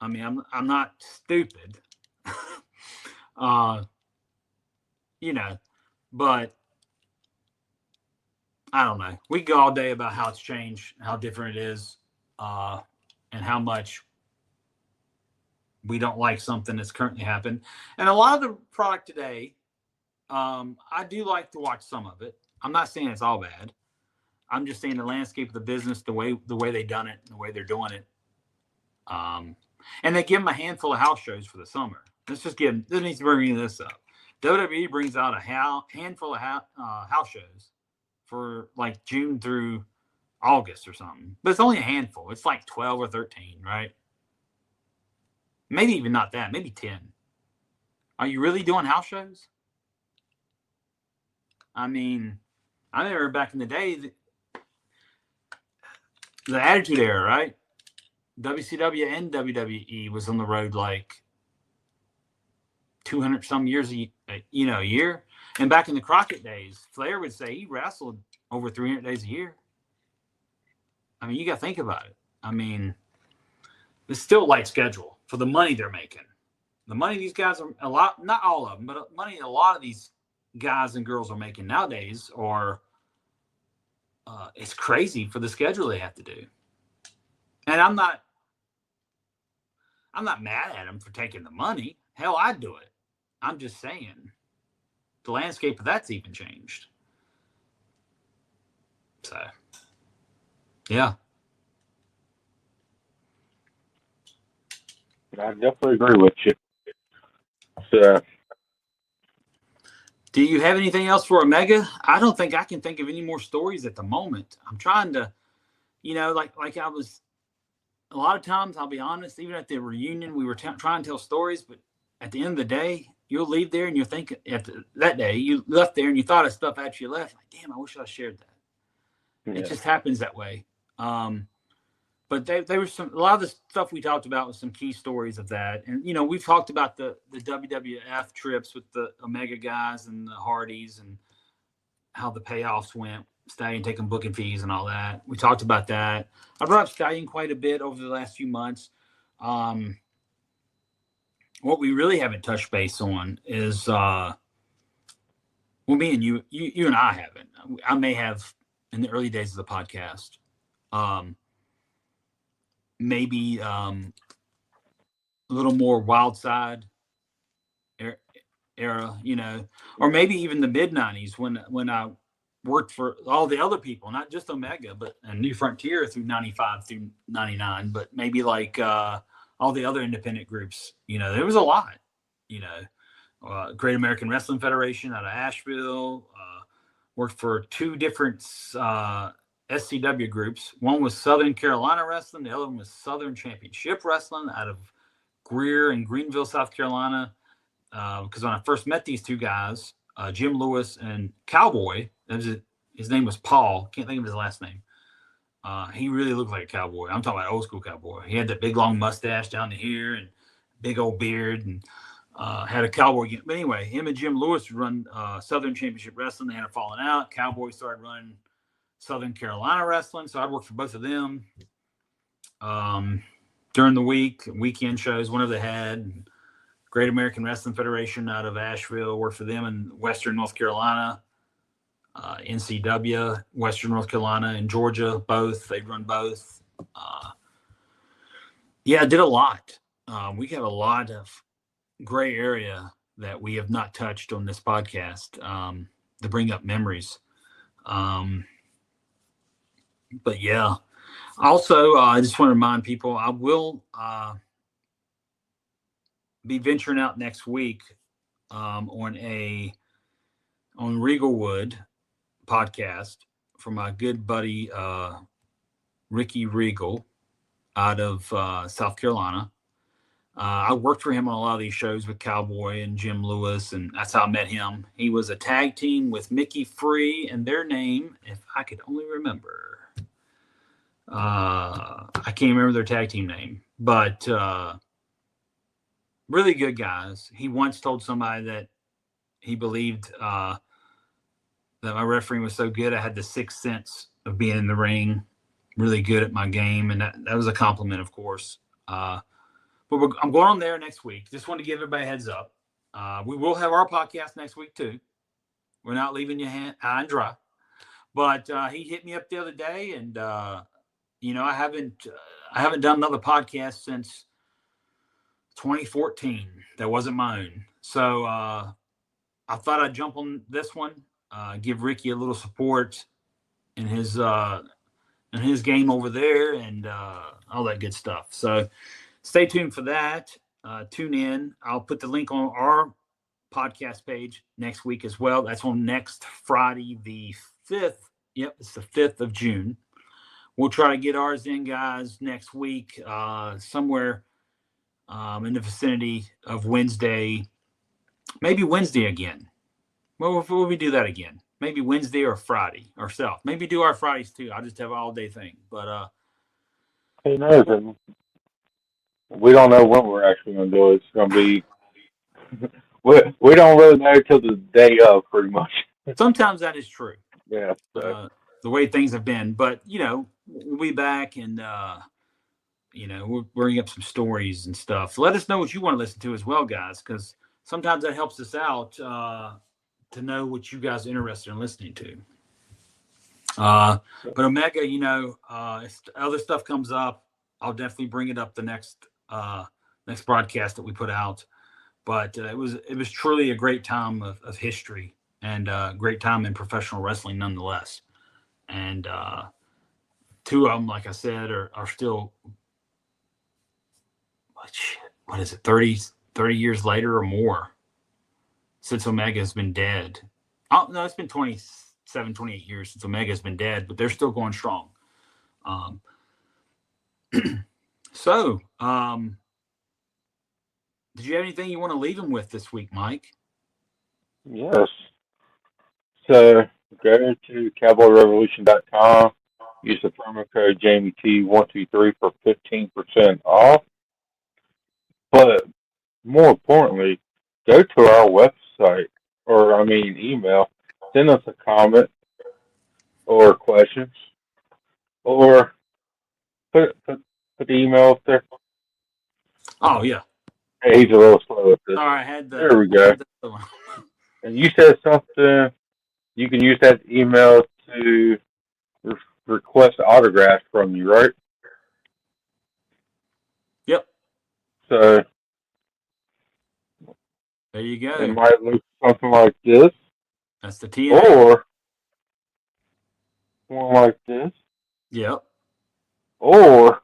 I mean, I'm not stupid, but I don't know. We go all day about how it's changed, how different it is, and how much we don't like something that's currently happened. And a lot of the product today, I do like to watch some of it. I'm not saying it's all bad. I'm just saying the landscape of the business, the way they done it, the way they're doing it. And they give them a handful of house shows for the summer. Let's just give them. This needs to bring this up. WWE brings out a handful of house shows for like June through August or something, but it's only a handful. It's like 12 or 13, right? Maybe even not that. Maybe 10. Are you really doing house shows? I mean, I remember back in the day, the Attitude Era, right? WCW and WWE was on the road like 200 some years a year. And back in the Crockett days, Flair would say he wrestled over 300 days a year. I mean, you got to think about it. I mean, it's still a light schedule for the money they're making. The money these guys are not all of them, but money a lot of these guys and girls are making nowadays are it's crazy for the schedule they have to do. And I'm not mad at them for taking the money. Hell, I'd do it. I'm just saying the landscape of that's even changed. So, yeah. I definitely agree with you. So, do you have anything else for Omega? I don't think I can think of any more stories at the moment. I'm trying to, like I was, a lot of times, I'll be honest, even at the reunion, we were trying to tell stories, but at the end of the day, you'll leave there and you're thinking, that day, you left there and you thought of stuff after you left. Like, damn, I wish I shared that. Yeah. It just happens that way. But there was a lot of the stuff we talked about was some key stories of that. And, we've talked about the WWF trips with the Omega guys and the Hardys and how the payoffs went, Stallion taking booking fees and all that. We talked about that. I brought up Stallion quite a bit over the last few months. What we really haven't touched base on is, me and you and I haven't. I may have in the early days of the podcast. Maybe a little more Wild Side era, or maybe even the mid-90s when I worked for all the other people, not just Omega, but a New Frontier through 95 through 99, but maybe like all the other independent groups. There was a lot, Great American Wrestling Federation out of Asheville, worked for two different SCW groups. One was Southern Carolina Wrestling. The other one was Southern Championship Wrestling out of Greer and Greenville, South Carolina. Because when I first met these two guys, Jim Lewis and Cowboy, his name was Paul. Can't think of his last name. He really looked like a cowboy. I'm talking about old school cowboy. He had that big long mustache down to here and big old beard and had a cowboy. But anyway, him and Jim Lewis would run Southern Championship Wrestling. They had a falling out. Cowboy started running Southern Carolina Wrestling. So I'd work for both of them during the week, weekend shows, whenever they had. Great American Wrestling Federation out of Asheville, worked for them in Western North Carolina. NCW, Western North Carolina and Georgia, both. They'd run both. I did a lot. We have a lot of gray area that we have not touched on this podcast to bring up memories. But yeah. Also, I just want to remind people, I will be venturing out next week on Regalwood podcast from my good buddy Ricky Regal out of South Carolina. I worked for him on a lot of these shows with Cowboy and Jim Lewis, and that's how I met him. He was a tag team with Mickey Free, and their name, if I could only remember, I can't remember their tag team name, but really good guys. He once told somebody that he believed that my refereeing was so good. I had the sixth sense of being in the ring, really good at my game, and that was a compliment, of course. But I'm going on there next week. Just want to give everybody a heads up. We will have our podcast next week too. We're not leaving you high and dry. But he hit me up the other day, and I haven't done another podcast since 2014. That wasn't my own. So I thought I'd jump on this one, give Ricky a little support in his game over there, and all that good stuff. So stay tuned for that. Tune in. I'll put the link on our podcast page next week as well. That's on next Friday, the 5th. Yep, it's the 5th of June. We'll try to get ours in, guys, next week, somewhere in the vicinity of Wednesday, maybe Wednesday again. Well, will we do that again? Maybe Wednesday or Friday ourselves. Maybe do our Fridays too. I'll just have an all-day thing. But who knows? And we don't know when we're actually going to do it. It's going to be we don't really know till the day of, pretty much. Sometimes that is true. Yeah. So. The way things have been, but we'll be back, and we'll bring up some stories and stuff. Let us know what you want to listen to as well, guys, because sometimes that helps us out to know what you guys are interested in listening to. But Omega, if other stuff comes up, I'll definitely bring it up the next broadcast that we put out. But it was truly a great time of history, and a great time in professional wrestling nonetheless. And two of them, like I said, are still, what is it, 30 years later or more since Omega has been dead. Oh, no, it's been 27, 28 years since Omega has been dead, but they're still going strong. So, did you have anything you want to leave them with this week, Mike? Yes. So go to CowboyRevolution.com. Use the promo code JamieT123 for 15% off. But more importantly, go to our website, email. Send us a comment or questions, or put the email up there. Oh yeah. Hey, he's a little slow at this. All right, I had there we go. And you said something. You can use that email to request autographs from you, right? Yep. So there you go. It might look something like this. That's the TNA. Or one like this. Yep. Or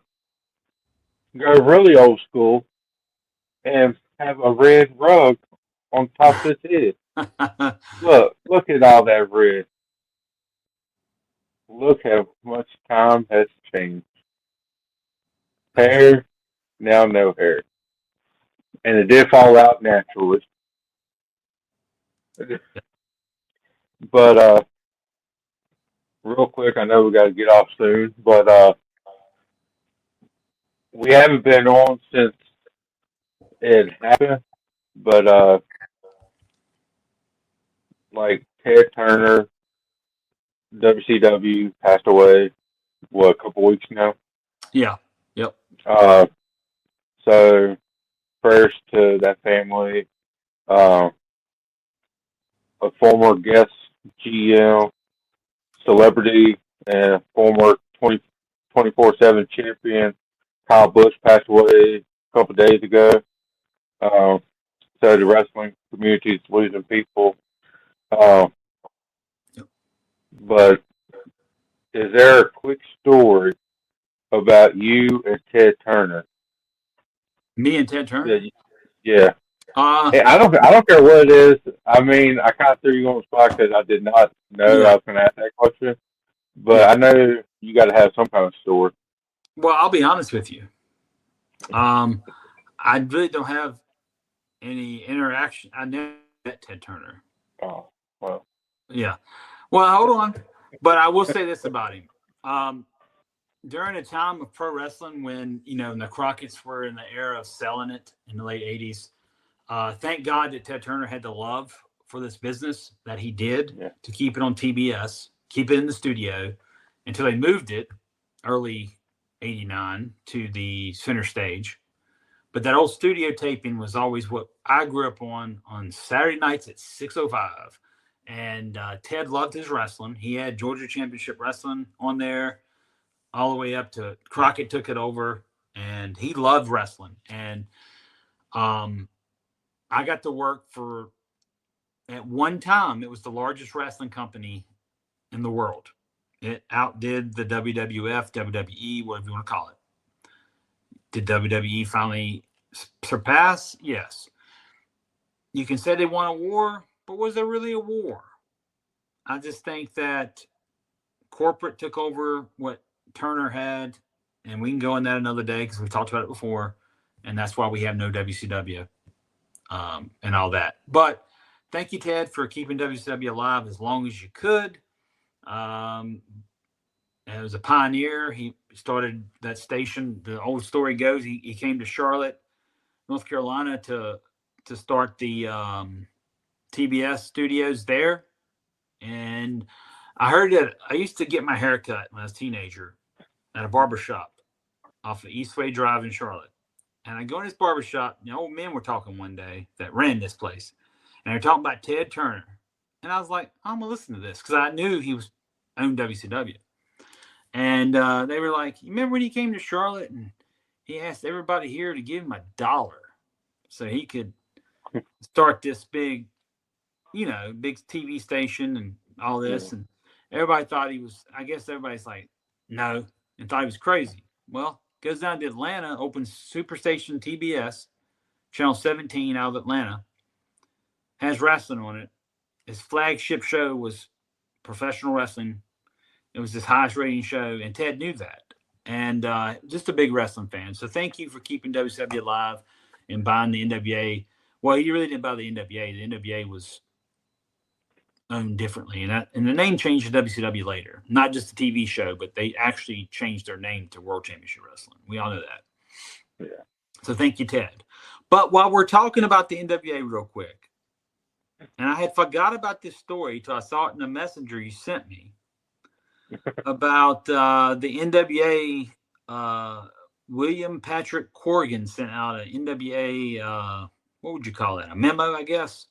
go really old school and have a red rug on top of his head. Look at all that red. Look how much time has changed. Hair, now no hair. And it did fall out naturally. But real quick, I know we got to get off soon, but we haven't been on since it happened. But like Ted Turner, WCW passed away, a couple weeks now? Yeah. Yep. So prayers to that family. A former guest GM, celebrity, and former 24/7 champion, Kyle Busch, passed away a couple days ago. So the wrestling community is losing people. But is there a quick story about you and Ted Turner? Me and Ted Turner? Yeah. Hey, I don't care what it is. I mean, I kind of threw you on the spot because I did not know I was going to ask that question. But I know you got to have some kind of story. Well, I'll be honest with you. I really don't have any interaction. I never met Ted Turner. Oh, well. Yeah. Well, hold on. But I will say this about him. During a time of pro wrestling when, the Crockett's were in the era of selling it in the late 80s, thank God that Ted Turner had the love for this business that he did Yeah. to keep it on TBS, keep it in the studio until they moved it early 89 to the center stage. But that old studio taping was always what I grew up on Saturday nights at 6:05. And Ted loved his wrestling. He had Georgia Championship Wrestling on there all the way up to Crockett took it over, and he loved wrestling. And I got to work for, at one time, it was the largest wrestling company in the world. It outdid the WWF, WWE, whatever you want to call it. Did WWE finally surpass? Yes. You can say they won a war, but was there really a war? I just think that corporate took over what Turner had, and we can go on that another day because we talked about it before, and that's why we have no WCW and all that. But thank you, Ted, for keeping WCW alive as long as you could. As a pioneer, he started that station. The old story goes he came to Charlotte, North Carolina to start the TBS studios there. And I heard that I used to get my hair cut when I was a teenager at a barbershop off of Eastway Drive in Charlotte. And I go in this barbershop, and the old men were talking one day that ran this place. And they're talking about Ted Turner. And I was like, I'm going to listen to this because I knew he was owned WCW. And they were like, you remember when he came to Charlotte and he asked everybody here to give him $1 so he could start this big TV station and all this. And everybody thought he was, I guess everybody's like, no, and thought he was crazy. Well, goes down to Atlanta, opens Superstation TBS, Channel 17 out of Atlanta, has wrestling on it. His flagship show was professional wrestling. It was his highest rating show, and Ted knew that. And just a big wrestling fan. So thank you for keeping WCW alive and buying the NWA. Well, you really didn't buy the NWA. The NWA was owned differently. And the name changed to WCW later. Not just the TV show, but they actually changed their name to World Championship Wrestling. We all know that. Yeah. So thank you, Ted. But while we're talking about the NWA real quick, and I had forgot about this story until I saw it in the messenger you sent me about the NWA. William Patrick Corgan sent out an NWA, what would you call that? A memo, I guess,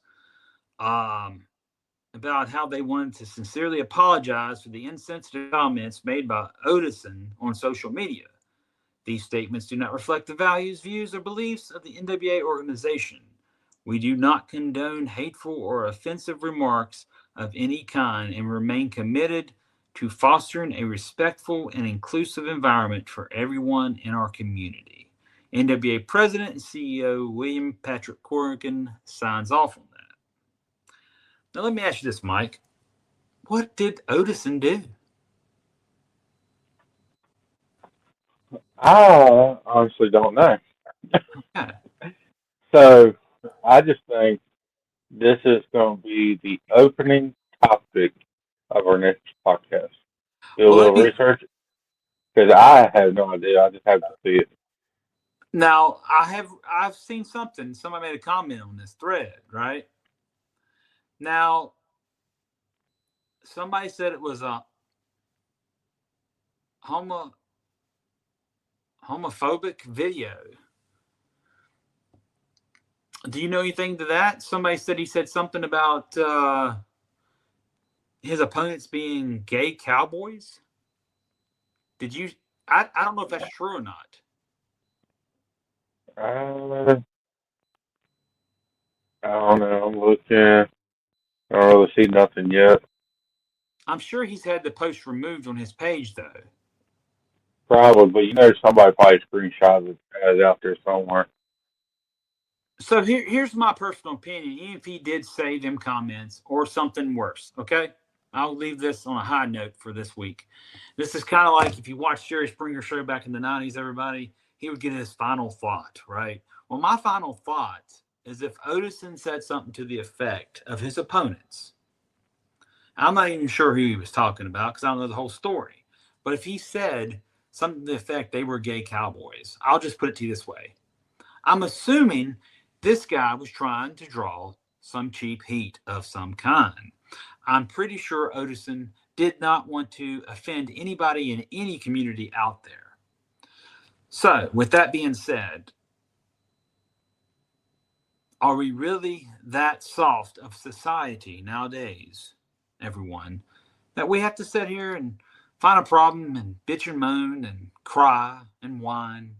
about how they wanted to sincerely apologize for the insensitive comments made by Odison on social media. These statements do not reflect the values, views, or beliefs of the NWA organization. We do not condone hateful or offensive remarks of any kind and remain committed to fostering a respectful and inclusive environment for everyone in our community. NWA President and CEO William Patrick Corgan signs off on that. Now, let me ask you this, Mike. What did Odison do? I honestly don't know. Yeah. So I just think this is going to be the opening topic of our next podcast. Do a little research because I have no idea. I just have to see it. Now, I've seen something. Somebody made a comment on this thread, right? Now, somebody said it was a homophobic video. Do you know anything to that? Somebody said he said something about his opponents being gay cowboys. Did you? I don't know if that's true or not. I don't know. I'm looking. I don't really see nothing yet. I'm sure he's had the post removed on his page, though. Probably, somebody probably screenshot it out there somewhere. So here's my personal opinion. Even if he did say them comments or something worse, okay? I'll leave this on a high note for this week. This is kind of like if you watched Jerry Springer show back in the 90s, everybody, he would get his final thought, right? Well, my final thought is if Odison said something to the effect of his opponents, I'm not even sure who he was talking about because I don't know the whole story. But if he said something to the effect they were gay cowboys, I'll just put it to you this way. I'm assuming this guy was trying to draw some cheap heat of some kind. I'm pretty sure Odison did not want to offend anybody in any community out there. So, with that being said, are we really that soft of society nowadays, everyone, that we have to sit here and find a problem and bitch and moan and cry and whine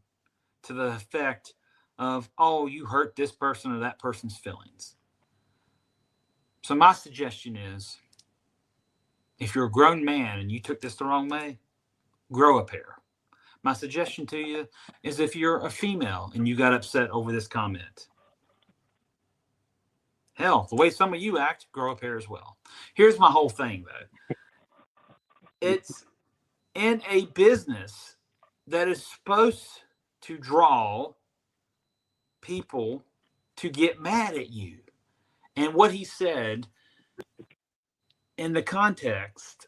to the effect of, oh, you hurt this person or that person's feelings? So my suggestion is, if you're a grown man and you took this the wrong way, grow a pair. My suggestion to you is, if you're a female and you got upset over this comment, hell, the way some of you act, grow a pair as well. Here's my whole thing, though. It's in a business that is supposed to draw people to get mad at you. And what he said in the context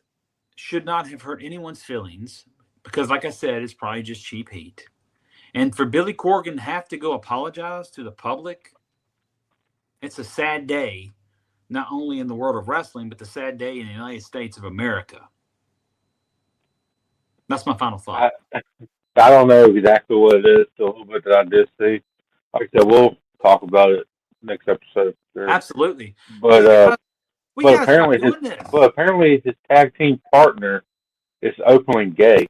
should not have hurt anyone's feelings, because, like I said, it's probably just cheap heat. And for Billy Corgan to have to go apologize to the public, it's a sad day, not only in the world of wrestling, but the sad day in the United States of America. That's my final thought. I don't know exactly what it is, the little bit that I did see. Like I said, we'll talk about it next episode. Sure. Absolutely. But we gotta apparently stop doing this. But apparently his tag team partner is openly gay.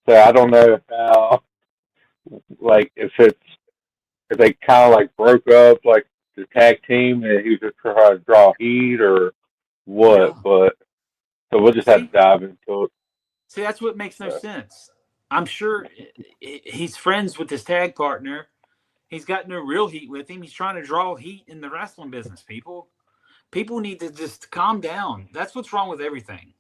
So I don't know how, like, if they kind of like broke up, like the tag team, and he was just trying to draw heat or what. Yeah. But so we'll just have to dive into it. See, that's what makes no sense. I'm sure he's friends with his tag partner. He's got no real heat with him. He's trying to draw heat in the wrestling business, people. People need to just calm down. That's what's wrong with everything.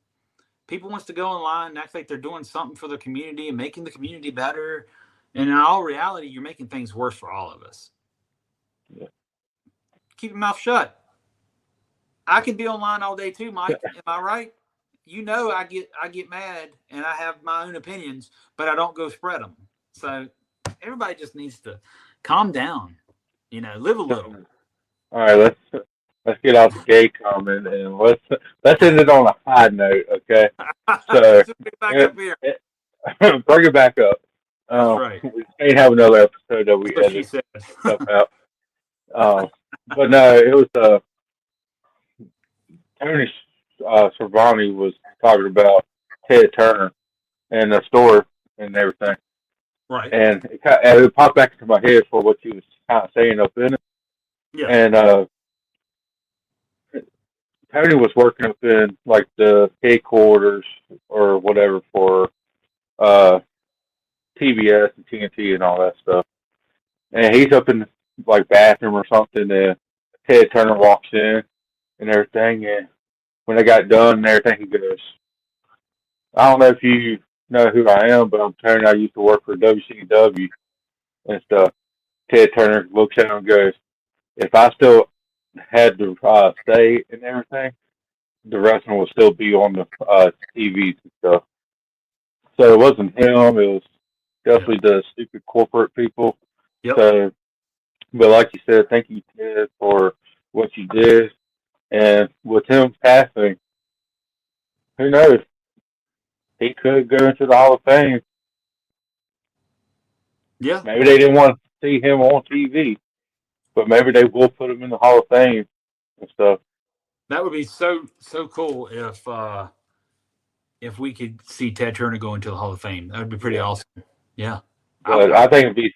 People wants to go online and act like they're doing something for the community and making the community better. And in all reality, you're making things worse for all of us. Yeah. Keep your mouth shut. I can be online all day too, Mike. Am I right? You know, I get mad and I have my own opinions, but I don't go spread them. So everybody just needs to calm down. You know, live a little. All right, let's get off the gay comment and let's end it on a high note, okay? So back up here. bring it back up. That's right. We can't have another episode that we edit stuff out. But no, it was Tony Schiavone was talking about Ted Turner and the store and everything. Right. And it popped back into my head for what you was kind of saying up in it. Yeah. And Tony was working up in like the headquarters or whatever for TBS and TNT and all that stuff. And he's up in like bathroom or something, and Ted Turner walks in and everything. And when they got done and everything, he goes, "I don't know if you know who I am, but I'm Tony. I used to work for WCW and stuff." Ted Turner looks at him and goes, "If I still had to stay and everything, the wrestling would still be on the TVs and stuff." So it wasn't him; it was definitely the stupid corporate people. Yep. So, but like you said, thank you, Ted, for what you did. And with him passing, who knows? He could go into the Hall of Fame. Yeah. Maybe they didn't want to see him on TV, but maybe they will put him in the Hall of Fame and stuff. That would be so cool if we could see Ted Turner go into the Hall of Fame. That would be pretty awesome. Yeah. But I think it'd be.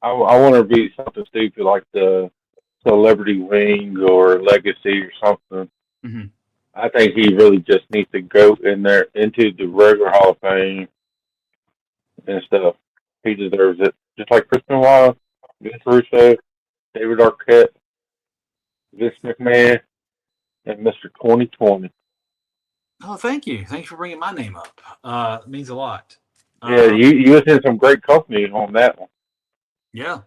I want to be something stupid like the Celebrity Wing or Legacy or something. Mm-hmm. I think he really just needs to go in there into the regular Hall of Fame and stuff. He deserves it. Just like Chris Benoit, Vince Russo, David Arquette, Vince McMahon, and Mr. 2020. Oh, thank you. Thanks for bringing my name up. It means a lot. Yeah, you was in some great company on that one. Yeah.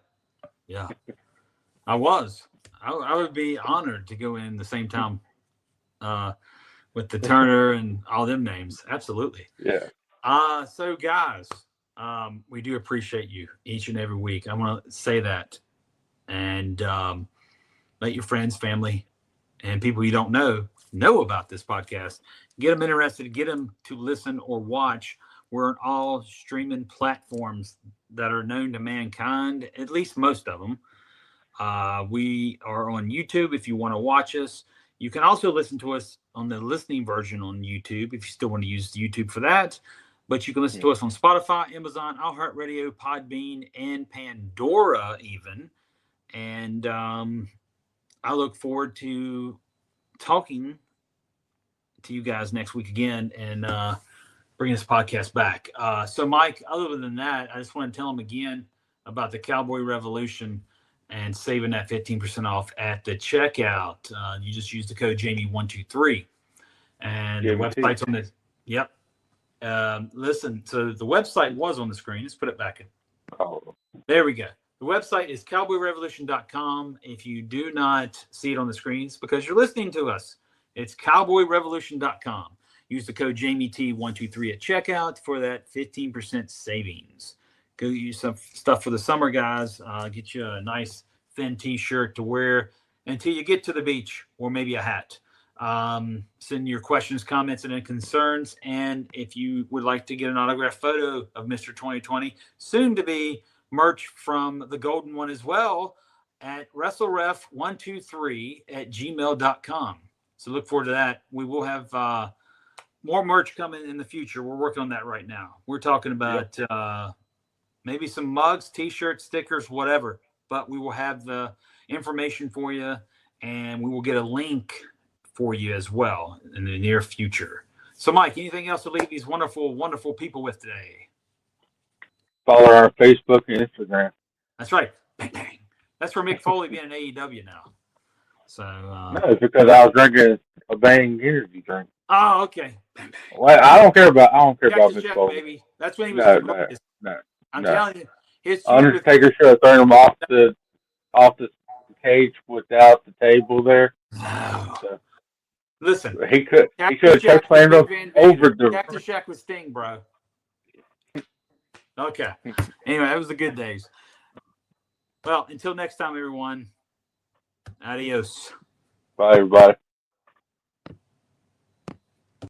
I was. I would be honored to go in the same time with the Turner and all them names. Absolutely. Yeah. So guys, we do appreciate you each and every week. I want to say that, and let your friends, family, and people you don't know about this podcast. Get them interested, get them to listen or watch. We're on all streaming platforms that are known to mankind, at least most of them. We are on YouTube if you want to watch us. You can also listen to us on the listening version on YouTube if you still want to use YouTube for that. But you can listen to us on Spotify, Amazon, iHeartRadio, Podbean, and Pandora even. And I look forward to talking to you guys next week again and bringing this podcast back. So, Mike, other than that, I just want to tell them again about the Cowboy Revolution and saving that 15% off at the checkout. You just use the code Jamie123. And the website's on the – yep. Listen, so the website was on the screen. Let's put it back in. Oh. There we go. The website is cowboyrevolution.com. If you do not see it on the screens because you're listening to us, it's cowboyrevolution.com. Use the code JamieT123 at checkout for that 15% savings. Go use some stuff for the summer, guys. Get you a nice thin T-shirt to wear until you get to the beach, or maybe a hat. Send your questions, comments, and concerns. And if you would like to get an autographed photo of Mr. 2020, soon to be merch from the Golden One as well, at WrestleRef123@gmail.com. So look forward to that. We will have more merch coming in the future. We're working on that right now. We're talking about maybe some mugs, T-shirts, stickers, whatever. But we will have the information for you, and we will get a link for you as well in the near future. So, Mike, anything else to leave these wonderful, wonderful people with today? Follow our Facebook and Instagram. That's right. Bang, bang. That's for Mick Foley being in AEW now. So No, it's because I was drinking a Bang energy drink. oh, okay. Bang, bang. Well, I don't care about Cactus Mick Jack, Foley. baby. That's when he was No, his greatest. I'm no. telling you, his Undertaker should have thrown him off the cage without the table there. No. So, Listen, he should have Jack kept playing was up Van over Vader. the. Cactus Jack was Sting, bro. Okay. Anyway, that was the good days. Well, until next time, everyone. Adios. Bye, everybody.